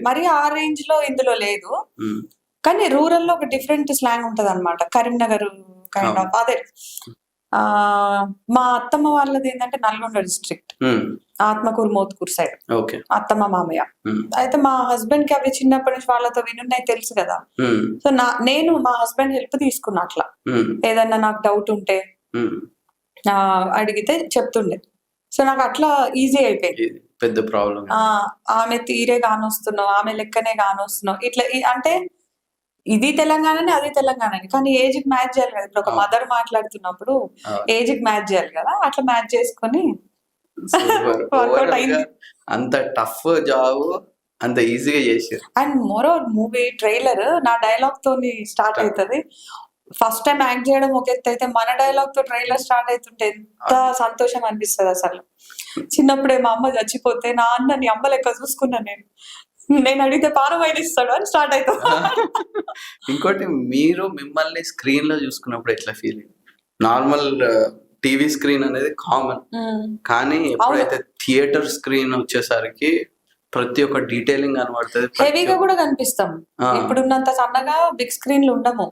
మరి ఆ రేంజ్ లో ఇందులో లేదు, కానీ రూరల్ లో ఒక డిఫరెంట్ స్లాంగ్ ఉంటది అనమాట. కరీంనగర్ కైండ్ ఆఫ్ అదే. మా అత్తమ్మ వాళ్ళది ఏంటంటే నల్గొండ డిస్ట్రిక్ట్, ఆత్మకూరు మోత్కూరు సైడ్ అత్తమ్మ మామయ్య. అయితే మా హస్బెండ్ కి అవి చిన్నప్పటి నుంచి వాళ్ళతో వినున్నాయి తెలుసు కదా. సో నేను మా హస్బెండ్ హెల్ప్ తీసుకున్నా, అట్లా ఏదన్నా నాకు డౌట్ ఉంటే అడిగితే చెప్తుండే. సో నాకు అట్లా ఈజీ అయిపోయింది. పెద్ద ప్రాబ్లం ఆమె తీరే కానొస్తున్నావు, ఆమె లెక్కనే కానొస్తున్నావు, ఇట్లా అంటే ఇది తెలంగాణనే అది తెలంగాణనే, కానీ ఏజ్ కి మ్యాచ్ చేయాలి కదా. ఇప్పుడు ఒక మదర్ మాట్లాడుతున్నప్పుడు ఏజ్ కి మ్యాచ్ చేయాలి కదా, అట్లా మ్యాచ్ చేసుకొని వర్కౌట్ అయింది. అంత టఫ్ జాబ్ అంత ఈజీగా చేసారు. And more over movie trailer నా డైలాగ్ తోని స్టార్ట్ అవుతుంది. ఫస్ట్ టైం యాక్ట్ చేయడం ఒక ఎత్తు అయితే మన డైలాగ్ తో ట్రైలర్ స్టార్ట్ అవుతుంటే ఎంత సంతోషం అనిపిస్తుంది అసలు. చిన్నప్పుడే మా అమ్మ చచ్చిపోతే నా అన్న నీ అమ్మ లెక్క చూసుకున్నాను నేను అడిగితే పానం ఇస్తాడు అని స్టార్ట్ అవుతాం. ఇంకోటి మీరు మిమ్మల్ని స్క్రీన్ లో చూసుకున్నప్పుడు ఎట్లా ఫీల్? నార్మల్ టీవీ స్క్రీన్ అనేది కామన్, కానీ ఎప్పుడైతే థియేటర్ స్క్రీన్ వచ్చేసరికి ప్రతి ఒక్క డీటెయిలింగ్ కనబడుతుంది, హెవీగా కూడా కనిపిస్తాం. ఇప్పుడున్నంత సన్నగా బిగ్ స్క్రీన్లు ఉండము,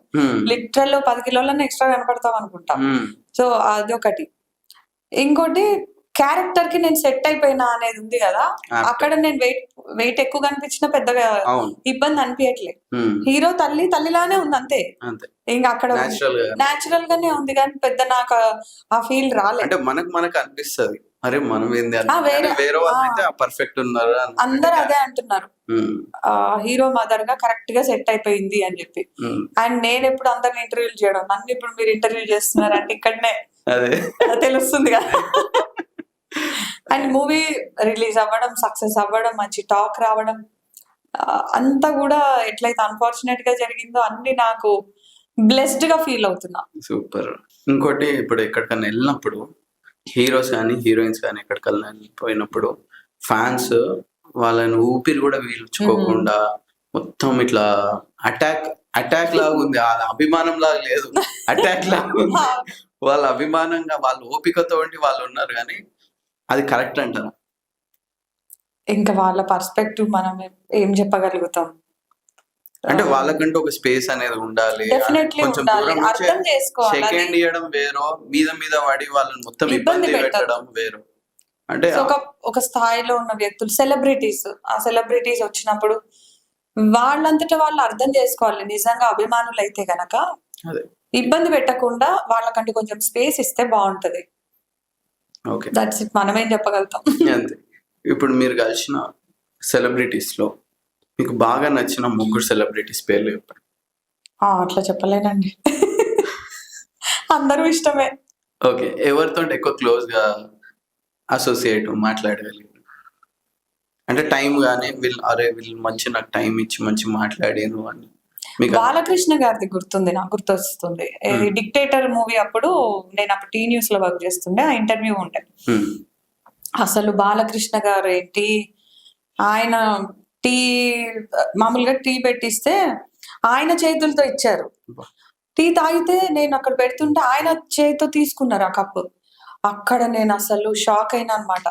లిటరల్ 10 కిలోలన్నా ఎక్స్ట్రా కనపడతాం అనుకుంటాం. సో అదొకటి. ఇంకోటి క్యారెక్టర్ కి నేను సెట్ అయిపోయినా అనేది ఉంది కదా, అక్కడ నేను వెయిట్ ఎక్కువ కనిపించినా పెద్దగా ఇబ్బంది అనిపించట్లేదు. హీరో తల్లిలానే ఉంది అంతే, ఇంకా అక్కడ నాచురల్ గానే ఉంది కానీ పెద్ద నాకు ఆ ఫీల్ రాలేదు. అంటే మనకు అనిపిస్తుంది అరే మనం ఏంది వేరే వాళ్ళైతే పర్ఫెక్ట్ ఉన్నారు, అందరు అదే అంటున్నారు హీరో మదర్ గా కరెక్ట్ గా సెట్ అయిపోయింది అని చెప్పి. అండ్ నేను ఎప్పుడు అందరిని ఇంటర్వ్యూలు చేయడం, నన్ను ఇప్పుడు మీరు ఇంటర్వ్యూ చేస్తున్నారు అంటే ఇక్కడనే తెలుస్తుంది కదా. అండ్ మూవీ రిలీజ్ అవ్వడం, సక్సెస్ అవ్వడం, మంచి టాక్ రావడం అంతా కూడా ఎట్లయితే అన్ఫార్చునేట్ గా జరిగిందో అన్ని నాకు బ్లెస్డ్ గా ఫీల్ అవుతున్నా. సూపర్. ఇంకోటి ఇప్పుడు ఎక్కడికన్నా వెళ్ళినప్పుడు హీరోస్ కానీ హీరోయిన్స్ కానీ ఎక్కడికన్నా వెళ్ళిపోయినప్పుడు ఫ్యాన్స్ వాళ్ళని ఊపిరి కూడా పీల్చుకోకుండా మొత్తం ఇట్లా అటాక్ లాగా ఉంది, అభిమానం లాగా లేదు, అటాక్ లాగా ఉంది. వాళ్ళ అభిమానంగా వాళ్ళ ఓపికతో వాళ్ళు ఉన్నారు, కానీ అది కరెక్ట్ అంటారా? ఇంకా వాళ్ళ పర్స్పెక్టివ్ మనం ఏం చెప్పగలుగుతాం? అంటే వాళ్ళకంటూ ఒక స్పేస్ అనేది ఉండాలి, కొంచెం దూరం నుంచి సెకండ్ ఇవ్వడం వేరో, మీద పడి వాళ్ళని మొత్తం ఇబ్బంది పెట్టడం వేరు. అంటే ఒక స్థాయిలో ఉన్న వ్యక్తులు ఆ సెలబ్రిటీస్ వచ్చినప్పుడు వాళ్ళంతటా వాళ్ళు అర్థం చేసుకోవాలి. నిజంగా అభిమానులు అయితే గనక ఇబ్బంది పెట్టకుండా వాళ్ళకంటూ కొంచెం స్పేస్ ఇస్తే బాగుంటది. దట్స్ ఇట్, మనమేం చెప్పగలుగుతాం అంతే. ఇప్పుడు మీరు కలిసిన సెలబ్రిటీస్ లో మీకు బాగా నచ్చిన 3 సెలబ్రిటీస్ పేర్లు చెప్పండి. అట్లా చెప్పలేనండి, అందరూ ఇష్టమే. ఓకే, ఎవరితో ఎక్కువ క్లోజ్ గా అసోసియేట్ మాట్లాడగలిగారు? అంటే టైం గానీ వీళ్ళు మంచి నాకు టైం ఇచ్చి మంచి మాట్లాడాను అని. బాలకృష్ణ గారిది గుర్తొస్తుంది. డిక్టేటర్ మూవీ అప్పుడు నేను అప్పుడు టీ న్యూస్ లో వర్క్ చేస్తుండే, ఆ ఇంటర్వ్యూ ఉండే. అసలు బాలకృష్ణ గారు ఏంటి, ఆయన మామూలుగా టీ పెట్టిస్తే ఆయన చేతులతో ఇచ్చారు. టీ తాగితే నేను అక్కడ పెడుతుంటే ఆయన చేతితో తీసుకున్నారు ఆ కప్పు. అక్కడ నేను అసలు షాక్ అయినా అనమాట.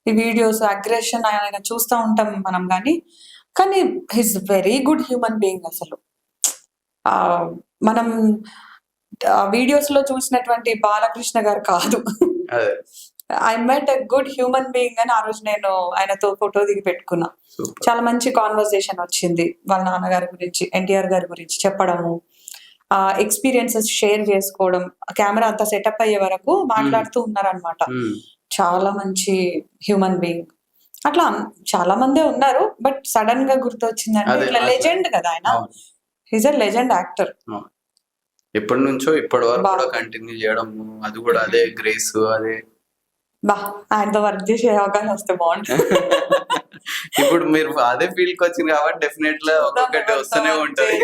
ఈ వీడియోస్ అగ్రెషన్ ఆయన చూస్తూ ఉంటాం మనం, కానీ his very good human being. అసలు మనం వీడియోస్ లో చూసినటువంటి బాలకృష్ణ గారు కాదు. I met a good human being అని ఆ రోజు నేను ఆయనతో ఫోటో దిగి పెట్టుకున్నా. చాలా మంచి కాన్వర్సేషన్ వచ్చింది. వాళ్ళ నాన్నగారి గురించి, ఎన్టీఆర్ గారి గురించి చెప్పడము, ఎక్స్పీరియన్సెస్ షేర్ చేసుకోవడం, కెమెరా అంతా సెటప్ అయ్యే వరకు మాట్లాడుతూ ఉన్నారనమాట. చాలా మంచి హ్యూమన్ బీయింగ్. అట్లా చాలా మందే ఉన్నారు, బట్ సడన్ గా గుర్తొచ్చిందంటే ఇట్లా లెజెండ్ కదా ఆయన. He's a legend actor. ఎప్పటి నుంచో ఇప్పటి వరకు కూడా కంటిన్యూ చేయడం, అది కూడా అదే గ్రేస్, అదే ఆయనతో వర్క్ చేసే అవకాశం వస్తే బాగుంటుంది. ఇప్పుడు మీరు అదే ఫీల్డ్ కి వచ్చింది కాబట్టి డెఫినెట్ గా ఒక్కొక్కటి వస్తూనే ఉంటది.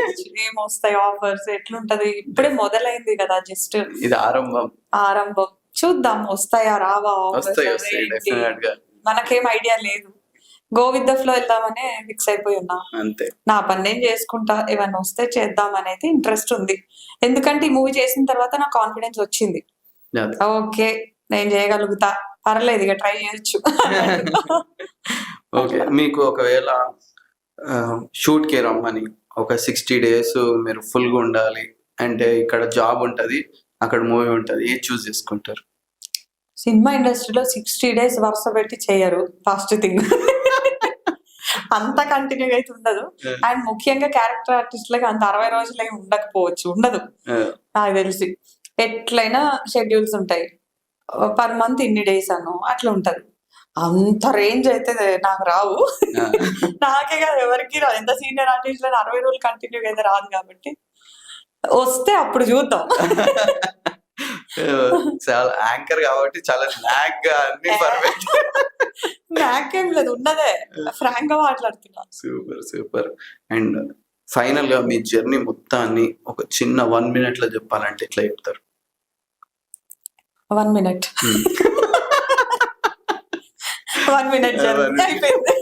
ఏమొస్తాయి ఆఫర్స్, ఎట్లుంటది, ఇప్పుడే మొదలైంది కదా, జస్ట్ ఇది ఆరంభం. చూద్దాం వస్తాయా రావా. మనకేం ఐడియా లేదు, గో విత్ ద ఫ్లో వెళ్దామనే ఫిక్స్ అయిపోయి ఉన్నా. అంతే, నా పని నేను చేసుకుంటా, ఏమన్నా వస్తే చేద్దాం అనేది ఇంట్రెస్ట్ ఉంది. ఎందుకంటే ఈ మూవీ చేసిన తర్వాత నాకు కాన్ఫిడెన్స్ వచ్చింది. ఓకే నేను చేయగలుగుతా, పర్లేదు ఇక ట్రై చేయొచ్చు. ఓకే, మీకు ఒకవేళ షూట్ కి రమ్మని ఒక 60 days మీరు ఫుల్ గా ఉండాలి అంటే, ఇక్కడ జాబ్ ఉంటది, అక్కడ మూవీ ఉంటది, ఏది చూస్ చేసుకుంటారు? సినిమా ఇండస్ట్రీలో 60 days వరుస పెట్టి చేయరు, ఫస్ట్ థింగ్. అంత కంటిన్యూ అయితే ఉండదు. అండ్ ముఖ్యంగా క్యారెక్టర్ ఆర్టిస్ట్లకి అంత 60 రోజులు ఏమి ఉండదు నాకు తెలిసి. ఎట్లయినా షెడ్యూల్స్ ఉంటాయి, పర్ మంత్ ఇన్ని డేస్ అను అట్లా ఉంటది. అంత రేంజ్ అయితే నాకు రావు. నాకే కాదు ఎవరికి రాదు. ఎంత సీనియర్ ఆర్టిస్ట్ 60 రోజులు కంటిన్యూ అయితే రాదు. కాబట్టి వస్తే అప్పుడు చూద్దాం. చాలా యాంకర్ కాబట్టి చాలా లాగ్ గా అన్ని పర్ఫెక్ట్. నాకేం లేదు, ఉన్నదే ఫ్రాంక్ గా మాట్లాడుతున్నా. Super super. అండ్ ఫైనల్ గా మీ జర్నీ మొత్తాన్ని ఒక చిన్న 1 minute లో చెప్పాలంటే ఎట్లా చెప్తారు? 1 minute. 1 minute జర్నీ అయిపోయింది.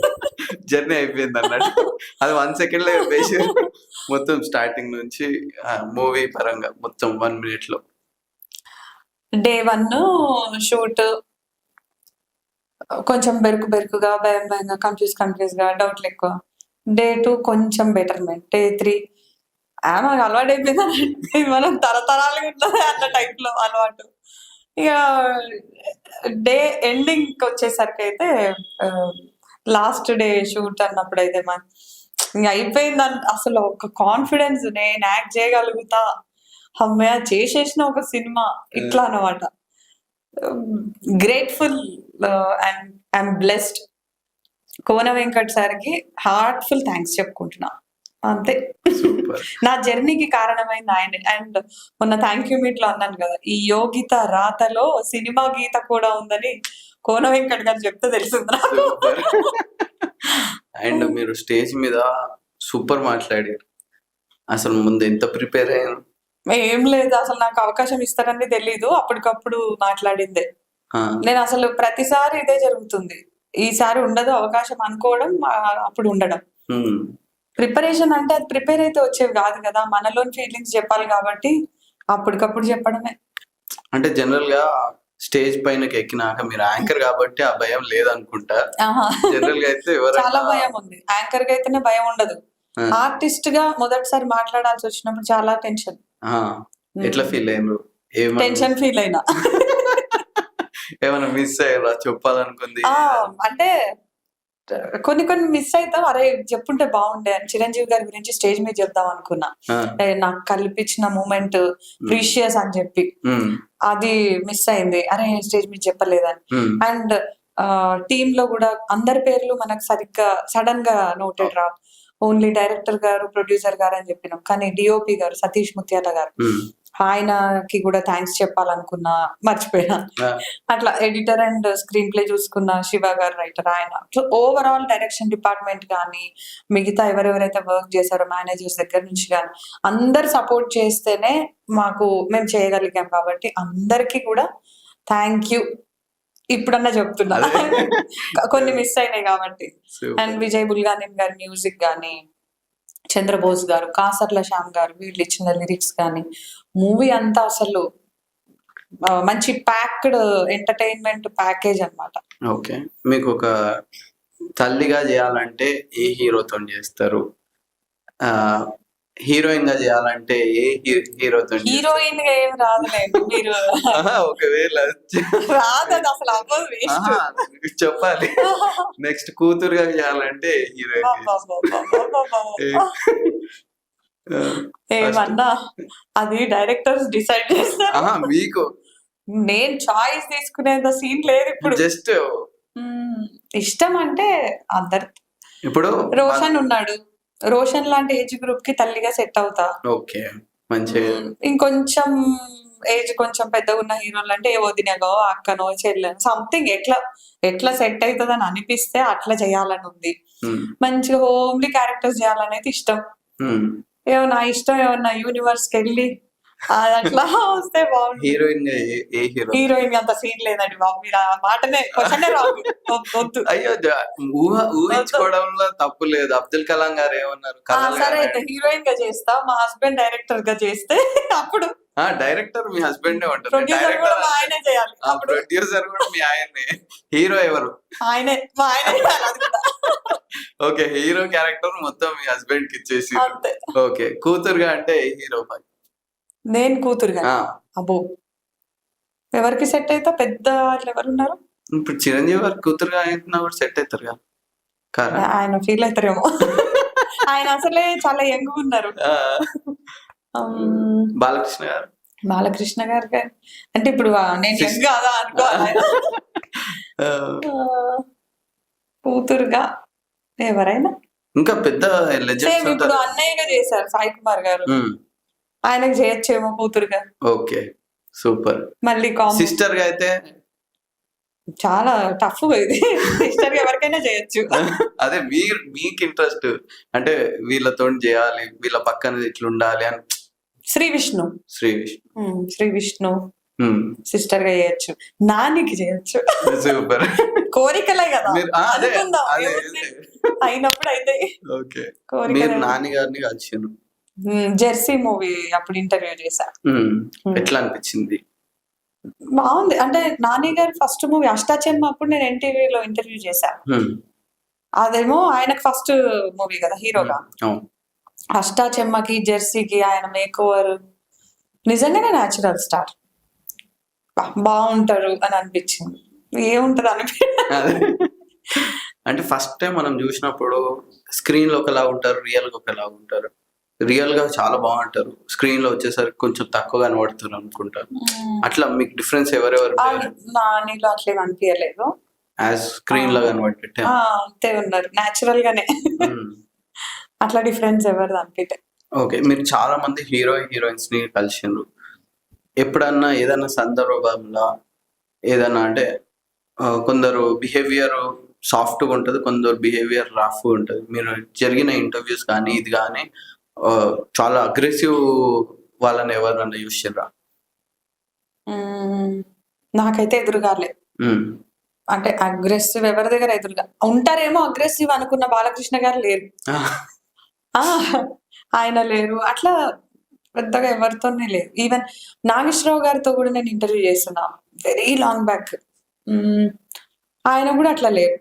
జర్నీ అయిపోయింది అన్నట్టు. అది 1 second లో చెప్పేసి మొత్తం స్టార్టింగ్ నుంచి మూవీ పరంగా మొత్తం 1 minute లో. డే 1 షూట్ కొంచెం బెరుకుగా, భయంగా, కన్ఫ్యూజ్ గా, డౌట్లు ఎక్కువ. డే 2 కొంచెం బెటర్మెంట్. డే 3 మాకు అలవాటు అయిపోయింది, మనం తరతరాలుగా ఉన్నది అన్న టైప్ లో అలవాటు. ఇక డే ఎండింగ్ వచ్చేసరికి అయితే లాస్ట్ డే షూట్ అన్నప్పుడు అయితే ఇంక అయిపోయింది. అసలు ఒక కాన్ఫిడెన్స్, నేను యాక్ట్ చేయగలుగుతా, అమ్మయ్య చేసేసిన ఒక సినిమా, ఇట్లా అన్నమాట. Grateful and I'm blessed. Kona Venkat సార్కి హార్ట్ఫుల్ థ్యాంక్స్ చెప్పుకుంటున్నా, అంతే. నా జర్నీకి కారణమైంది ఆయన. అండ్ మొన్న థ్యాంక్ యూ మీట్ లో అన్నాను కదా, ఈ యోగిత రాతలో సినిమా గీత కూడా ఉందని కోన వెంకట్ గారు చెప్తే తెలిసింది నాకు. అండ్ మీరు స్టేజ్ మీద సూపర్ మాట్లాడారు. అసలు ముందు ఎంత ప్రిపేర్ అయ్యాను? ఏం లేదు, అసలు నాకు అవకాశం ఇస్తారని తెలీదు, అప్పటికప్పుడు మాట్లాడిందే. నేను అసలు ప్రతిసారి ఇదే జరుగుతుంది, ఈసారి ఉండదు అవకాశం అనుకోవడం, అప్పుడు ఉండడం. ప్రిపరేషన్ అంటే అది ప్రిపేర్ అయితే వచ్చేవి కాదు కదా, మనలోని ఫీలింగ్స్ చెప్పాలి కాబట్టి అప్పటికప్పుడు చెప్పడమే. అంటే జనరల్ గా స్టేజ్ పైనకి ఎక్కినాక మీరు యాంకర్ కాబట్టి ఆ భయం లేదనుకుంటా. జనరల్ గా అయితే చాలా భయం ఉంది. యాంకర్ గా అయితేనే భయం ఉండదు, ఆర్టిస్ట్ గా మొదటిసారి మాట్లాడాల్సి వచ్చినప్పుడు చాలా టెన్షన్. ఎట్లా ఫీల్ అయ్యారు? టెన్షన్ ఫీల్ అయినా. ఏమైనా మిస్ అయ్యారా చెప్పాలనుకుంది? అంటే కొన్ని మిస్ అవుతాం, అరే చెప్పుంటే బాగుండే అని. చిరంజీవి గారి గురించి స్టేజ్ మీద చెప్దాం అనుకున్నా, నాకు కల్పించిన మూమెంట్ ప్రీషియస్ అని చెప్పి, అది మిస్ అయింది. అరే స్టేజ్ మీద చెప్పలేదని. అండ్ టీమ్ లో కూడా అందరి పేర్లు మనకు సరిగ్గా సడన్ గా నోటెడ్ రా, ఓన్లీ డైరెక్టర్ గారు, ప్రొడ్యూసర్ గారు అని చెప్పినాం. కానీ డిఓపి గారు సతీష్ ముత్యాల గారు, ఆయనకి కూడా థ్యాంక్స్ చెప్పాలనుకున్నా, మర్చిపోయినా. అట్లా ఎడిటర్ అండ్ స్క్రీన్ ప్లే చూసుకున్న శివ గారు రైటర్, ఆయన. ఓవరాల్ డైరెక్షన్ డిపార్ట్మెంట్ కానీ, మిగతా ఎవరెవరైతే వర్క్ చేశారో మేనేజర్స్ దగ్గర నుంచి కానీ, అందరు సపోర్ట్ చేస్తేనే మేము చేయగలిగాం. కాబట్టి అందరికీ కూడా థ్యాంక్ యూ ఇప్పుడన్నా చెప్తున్నా, కొన్ని మిస్ అయినాయి కాబట్టి. అండ్ విజయ్ బుల్గానిన్ గారి మ్యూజిక్ కానీ, చంద్రబోస్ గారు, కాసర్ల శ్యామ్ గారు, వీళ్ళు ఇచ్చిన లిరిక్స్ కానీ, మూవీ అంతా అసలు మంచి ప్యాక్డ్ ఎంటర్టైన్మెంట్ ప్యాకేజ్ అన్నమాట. ఓకే, మీకు ఒక తల్లిగా చేయాలంటే ఏ హీరోతో చేస్తారు? హీరోయిన్ గా చేయాలంటే ఏ హీరోతో? హీరోయిన్ గా ఏం రాదులేండి మీరు. ఒకవేళ రాదు, అసలు అవ్వదు, చెప్పాలి. నెక్స్ట్ కూతురుగా చేయాలంటే హీరోయిన్ ఏమన్నా అది డైరెక్టర్స్ డిసైడ్ చేస్తారు. మీకు నేను చాయిస్ తీసుకునేంత సీన్ లేదు ఇప్పుడు. జస్ట్ ఇష్టం అంటే అందరు. ఇప్పుడు రోషన్ ఉన్నాడు, రోషన్ లాంటి ఏజ్ గ్రూప్ కి తల్లిగా సెట్ అవుతా. ఓకే, మంచి. ఇంకొంచెం ఏజ్ కొంచెం పెద్దగా ఉన్న హీరోలు అంటే ఏ వదినగో, అక్కనో, చెల్లెనో, సంథింగ్ ఎట్లా సెట్ అవుతుందని అనిపిస్తే అట్లా చేయాలని ఉంది. మంచిగా హోమ్లీ క్యారెక్టర్స్ చేయాలని అయితే ఇష్టం. ఏమన్నా ఇష్టం, ఏమన్నా యూనివర్స్ కి వెళ్ళి అట్లా వస్తే బాగుంది. హీరోయిన్ అంత సీన్ లేదండి బాబు, మీరు ఆ మాటనే క్వశ్చనే రాదు. అయ్యో, ఊహించుకోవడంలో తప్పు లేదు. అబ్దుల్ కలాం గారు ఏమన్నారు? సరే అయితే హీరోయిన్ గా చేస్తా, మా హస్బెండ్ డైరెక్టర్ గా చేస్తే అప్పుడు డైరెక్టర్ మీ హస్బెండ్ ఉంటారు, ప్రొడ్యూసర్ కూడా మా ఆయనే చేయాలి. ప్రొడ్యూసర్ కూడా మీ ఆయనే. హీరో ఎవరు? ఆయనే, మా ఆయనే. ఓకే, హీరో క్యారెక్టర్ మొత్తం మీ హస్బెండ్ కి ఇచ్చేసి. ఓకే, కూతురుగా అంటే హీరో? నేను కూతురుగా? అబ్బో, ఎవరికి సెట్ అయితే? పెద్ద వాళ్ళు ఎవరు ఉన్నారు? ఇప్పుడు చిరంజీవి గారు కూతురుగా అయినా కూడా సెట్ అవుతారు కదా. ఆయన ఫీల్ అవుతారేమో, ఆయన అసలే చాలా యంగ్ ఉన్నారు. బాలకృష్ణ గారు అంటే ఇప్పుడు నేను యంగ్ కాదా అనుకోవాలి. కూతురుగా ఎవరైనా ఇంకా పెద్ద ఇప్పుడు అన్నయ్యగా చేశారు సాయి కుమార్ గారు, ఆయనకు చేయొచ్చేమో కూతురుగా. Okay, super. మళ్ళీ సిస్టర్ గా అయితే చాలా టఫ్ ఇది. సిస్టర్ ఎవరికైనా చేయొచ్చు. అదే మీకు ఇంట్రెస్ట్ అంటే వీళ్ళతో చేయాలి, వీళ్ళ పక్కన ఇట్లా ఉండాలి అని. శ్రీ విష్ణు శ్రీ విష్ణు సిస్టర్ గా చేయొచ్చు, నానికి చేయొచ్చు. సూపర్. కోరికలే కదా, అదే అనుకుందాం అదే ఏముంది. అయినప్పుడు అయితే ఓకే. మీరు కోరికలే. నాని గారిని కలిసారు, జెర్సీ మూవీ అప్పుడు ఇంటర్వ్యూ చేశా. ఎట్లా అనిపించింది? బాగుంది. అంటే నాని గారి ఫస్ట్ మూవీ అష్టాచెమ్మ అప్పుడు నేను ఎన్టీవీలో ఇంటర్వ్యూ చేశా. అదేమో ఆయనకు ఫస్ట్ మూవీ కదా హీరోగా. అవును. అష్టాచెమ్మకి జెర్సీకి ఆయన మేక్ ఓవర్ నిజంగానే న్యాచురల్ స్టార్, బాగుంటారు అని అనిపించింది. ఏముంటది అదే. అంటే ఫస్ట్ టైం మనం చూసినప్పుడు స్క్రీన్ లో ఒకలా ఉంటారు, రియల్ గా ఒకలా ఉంటారు. రియల్ గా చాలా బాగుంటారు, స్క్రీన్ లో వచ్చేసరికి కొంచెం తక్కువ కనబడుతారు అనుకుంటారు. అట్లా మీకు డిఫరెన్స్ ఎవరెవరు నానిలో అట్లేం అనిపించలేదు, యాజ్ స్క్రీన్ లో కనబడేట అంతే ఉన్నారు న్యాచురల్ గానే. అట్లా డిఫరెన్స్ ఎవరిది అనిపించే. ఓకే. మీరు చాలా మంది హీరోయిన్స్ ని కలిసిండ్రు, ఎప్పుడన్నా ఏదైనా సందర్భంలో ఏదైనా అంటే కొందరు బిహేవియర్ సాఫ్ట్గా ఉంటుంది, కొందరు బిహేవియర్ రఫ్గా ఉంటుంది. మీరు జరిగిన ఇంటర్వ్యూస్ కానీ ఇది కానీ చాలా అగ్రెసివ్ వాళ్ళని ఎవరినన్నా చూసిర్రా? నాకైతే ఎదురుగాలే. అంటే అగ్రెసివ్ ఎవరి దగ్గర ఎదురుగా ఉంటారేమో, అగ్రెసివ్ అనుకున్న బాలకృష్ణ గారు లేరు, ఆయన లేరు. అట్లా పెద్దగా ఎవరితోనే లేదు. ఈవెన్ నాగేశ్వరరావు గారితో కూడా నేను ఇంటర్వ్యూ చేస్తున్నా వెరీ లాంగ్ బ్యాక్, ఆయన కూడా అట్లా లేరు,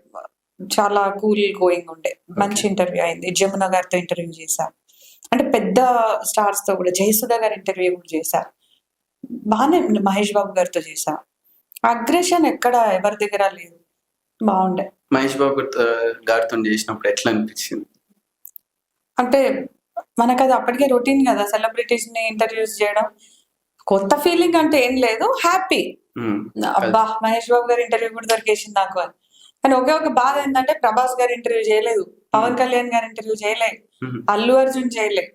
చాలా కూల్ గోయింగ్ ఉండే. మంచి ఇంటర్వ్యూ అయింది. జమున గారితో ఇంటర్వ్యూ చేశా, అంటే పెద్ద స్టార్స్ తో కూడా. జయసుధ గారి ఇంటర్వ్యూ కూడా చేశా, బాగానే. మహేష్ బాబు గారితో చేశా. అగ్రెషన్ ఎక్కడ ఎవరి దగ్గర లేదు, బాగుండే. మహేష్ బాబు గారితో చేసినప్పుడు ఎట్లా అనిపించింది? అంటే మనకు అది అప్పటికే రొటీన్ కదా, సెలబ్రిటీస్ ని ఇంటర్వ్యూస్ చేయడం. కొత్త ఫీలింగ్ అంటే ఏం లేదు, హ్యాపీ. అబ్బా మహేష్ బాబు గారి ఇంటర్వ్యూ కూడా దొరికేసింది నాకు అని. కానీ ఒకే ఒక బాధ ఏంటంటే ప్రభాస్ గారి ఇంటర్వ్యూ చేయలేదు, పవన్ కళ్యాణ్ గారి ఇంటర్వ్యూ చేయలేదు, అల్లు అర్జున్ చేయలేదు,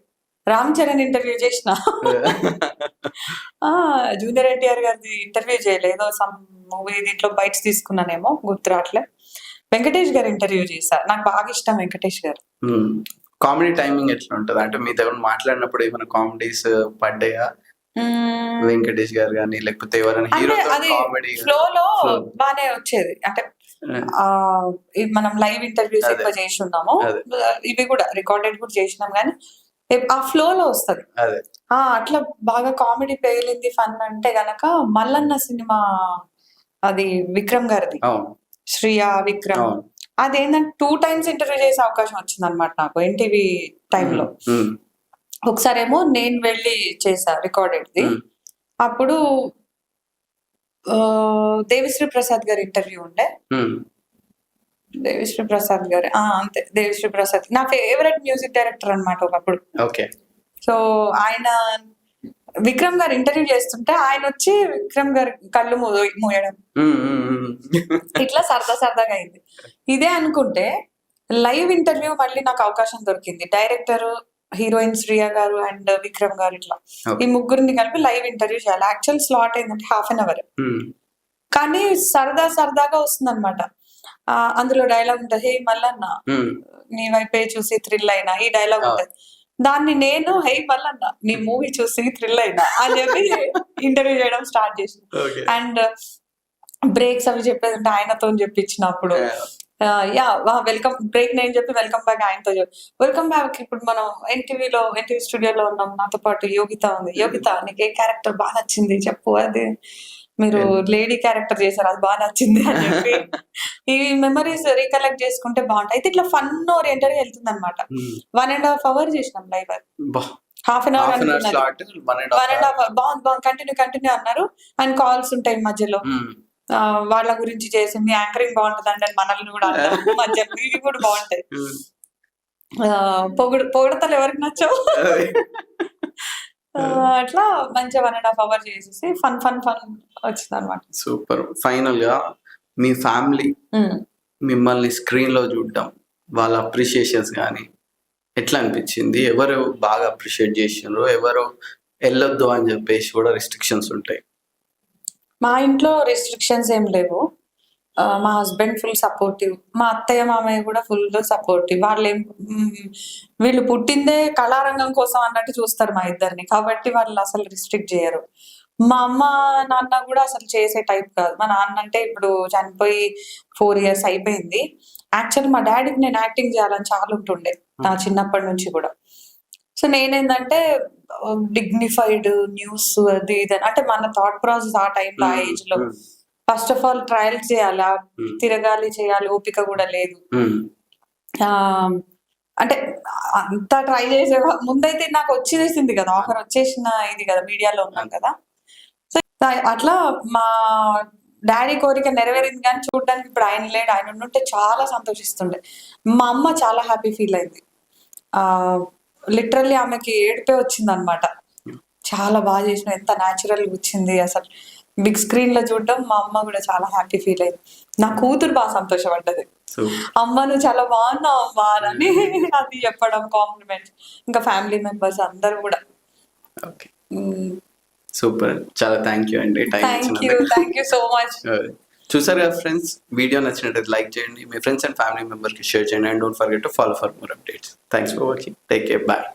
రామ్ చరణ్ ఇంటర్వ్యూ చేసిన, జూనియర్ ఎన్టీఆర్ గారిది ఇంటర్వ్యూ చేయలేదు. ఏదో సమ్ మూవీ దీంట్లో బైట్స్ తీసుకున్నానేమో గుర్తు రావట్లే. వెంకటేష్ గారి ఇంటర్వ్యూ చేశా, నాకు బాగా ఇష్టం వెంకటేష్ గారు. కామెడీ టైమింగ్ ఎట్లా ఉంటది? అంటే మీ దగ్గర మాట్లాడినప్పుడు ఏమైనా కామెడీస్ పడ్డాయా వెంకటేష్ గారు కానీ, లేకపోతే ఎవరైనా హీరో కామెడీ? ఫ్లోలో బానే వచ్చేది. అంటే మనం లైవ్ ఇంటర్వ్యూస్ ఎక్కువ చేసి ఉన్నాము, ఇవి కూడా రికార్డెడ్ కూడా చేసినాం, కానీ ఆ ఫ్లో లో వస్తుంది. అట్లా బాగా కామెడీ పేలింది ఫన్ అంటే గనక మల్లన్న సినిమా, అది విక్రమ్ గారిది, శ్రియా విక్రమ్. అదేంటంటే 2 times ఇంటర్వ్యూ చేసే అవకాశం వచ్చింది అనమాట నాకు ఎన్టీవీ టైంలో. ఒకసారేమో నేను వెళ్ళి చేసా రికార్డెడ్ది, అప్పుడు దేవిశ్రీ ప్రసాద్ గారి ఇంటర్వ్యూ ఉండే. దేవిశ్రీ ప్రసాద్ గారు, అంతే, దేవిశ్రీ ప్రసాద్ నా ఫేవరెట్ మ్యూజిక్ డైరెక్టర్ అనమాట ఒకప్పుడు. సో ఆయన విక్రమ్ గారు ఇంటర్వ్యూ చేస్తుంటే ఆయన వచ్చి విక్రమ్ గారి కళ్ళు మూయడం, ఇట్లా సరదాగా అయింది. ఇదే అనుకుంటే లైవ్ ఇంటర్వ్యూ మళ్ళీ నాకు అవకాశం దొరికింది. డైరెక్టర్, హీరోయిన్ శ్రియా గారు అండ్ విక్రమ్ గారు, ఇట్లా ఈ ముగ్గురిని కలిపి లైవ్ ఇంటర్వ్యూ చేయాలి. యాక్చువల్ స్లాట్ ఏంటంటే 1/2 hour, కానీ సరదాగా వస్తుంది అనమాట. అందులో డైలాగ్ ఉంటుంది, హే మల్లన్న నీ వైపే చూసి థ్రిల్ అయినా, ఈ డైలాగ్ ఉంటుంది. దాన్ని నేను హే మల్లన్న నీ మూవీ చూసి థ్రిల్ అయినా అని చెప్పి ఇంటర్వ్యూ చేయడం స్టార్ట్ చేసిన. అండ్ బ్రేక్స్ అవి చెప్పేది అంటే ఆయనతో చెప్పించినప్పుడు, వెల్కమ్ బ్రేక్ నేను చెప్పి వెల్కమ్ బ్యాక్ ఆయనతో చెప్పి, వెల్కమ్ బ్యాక్ ఇప్పుడు మనం ఎన్టీవీ స్టూడియోలో ఉన్నాం, నాతో పాటు యోగిత ఉంది. యోగిత నీకు ఏ క్యారెక్టర్ బాగా నచ్చింది చెప్పు, అది మీరు లేడీ క్యారెక్టర్ చేశారు అది బాగా నచ్చింది అని చెప్పి ఈ మెమరీస్ రీకలెక్ట్ చేసుకుంటే బాగుంటాయి. అయితే ఇట్లా ఫన్ ఓరియంటెడ్ గా వెళ్తుంది అనమాట. 1.5 hour చేసినాం లైవ్, 1/2 hour అనుకున్నారు, 1.5 hour బాగుంది, కంటిన్యూ అన్నారు. అండ్ కాల్స్ ఉంటాయి మధ్యలో, వాళ్ళ గురించి చేసి మీ యాంకరింగ్ బాగుంటది అంటే మనల్ని కూడా అంటారు మధ్యలో, ఇవి కూడా బాగుంటాయి. పొగడతలు ఎవరికి నచ్చవు. అట్లా మంచిగా 1.5 hour చేసేసి ఫన్ వచ్చింది అనమాట. సూపర్. ఫైనల్ గా మీ ఫ్యామిలీ మిమ్మల్ని స్క్రీన్ లో చూడడం, వాళ్ళ అప్రిషియేషన్స్ కానీ ఎట్లా అనిపించింది? ఎవరు బాగా అప్రిషియేట్ చేసినారు, ఎవరు వెళ్ళొద్దు అని చెప్పేసి కూడా రిస్ట్రిక్షన్స్ ఉంటాయి? మా ఇంట్లో రిస్ట్రిక్షన్స్ ఏం లేవు. మా హస్బెండ్ ఫుల్ సపోర్టివ్, మా అత్తయ్య మామయ్య కూడా ఫుల్ సపోర్టివ్. వీళ్ళు పుట్టిందే కళారంగం కోసం అన్నట్టు చూస్తారు మా ఇద్దరిని, కాబట్టి వాళ్ళు అసలు రిస్ట్రిక్ట్ చేయరు. మా అమ్మ నాన్న కూడా అసలు చేసే టైప్ కాదు. మా నాన్న అంటే ఇప్పుడు చనిపోయి 4 years అయిపోయింది. యాక్చువల్లీ మా డాడీకి నేను యాక్టింగ్ చేయాలని చాలా ఉంటుండే నా చిన్నప్పటి నుంచి కూడా. సో నేనేందంటే డిగ్నిఫైడ్ న్యూస్ అది ఇది అంటే మన థాట్ ప్రాసెస్ ఆ టైంలో ఆ ఏజ్ లో ఫస్ట్ ఆఫ్ ఆల్ ట్రయల్స్ చేయాలి, తిరగాలి, చేయాలి, ఓపిక కూడా లేదు. అంటే అంతా ట్రై చేసే ముందైతే నాకు వచ్చేసింది కదా, ఆఫర్ వచ్చేసిన ఇది కదా, మీడియాలో ఉన్నాం కదా. సో అట్లా మా డాడీ కోరిక నెరవేరింది, కానీ చూడడానికి ఇప్పుడు ఆయన లేడు. ఆయన ఉంటే చాలా సంతోషిస్తుండే. మా అమ్మ చాలా హ్యాపీ ఫీల్ అయింది. లిటరల్లీ ఆమెకి ఏడిపే వచ్చింది అనమాట. చాలా బాగా చేసిన, ఎంత న్యాచురల్ వచ్చింది అసలు. బిగ్ స్క్రీన్ లో చూడడం మా అమ్మ కూడా చాలా హ్యాపీ ఫీల్ అయింది. నా కూతురు బాగా సంతోషపడ్డది, అమ్మ నువ్వు చాలా బాగున్నావు అమ్మా అని అది చెప్పడం, కాంప్లిమెంట్స్. ఇంకా ఫ్యామిలీ మెంబర్స్ అందరూ కూడా. సూపర్, చాలా థ్యాంక్ యూ అండి. Thank you so much. చూసారు కదా ఫ్రెండ్స్, వీడియో నచ్చినట్లయితే లైక్ చేయండి, మీ ఫ్రెండ్స్ అండ్ ఫ్యామిలీ మెంబర్కి షేర్ చేయండి, and don't forget to follow for more updates. Thanks for watching, take care, bye.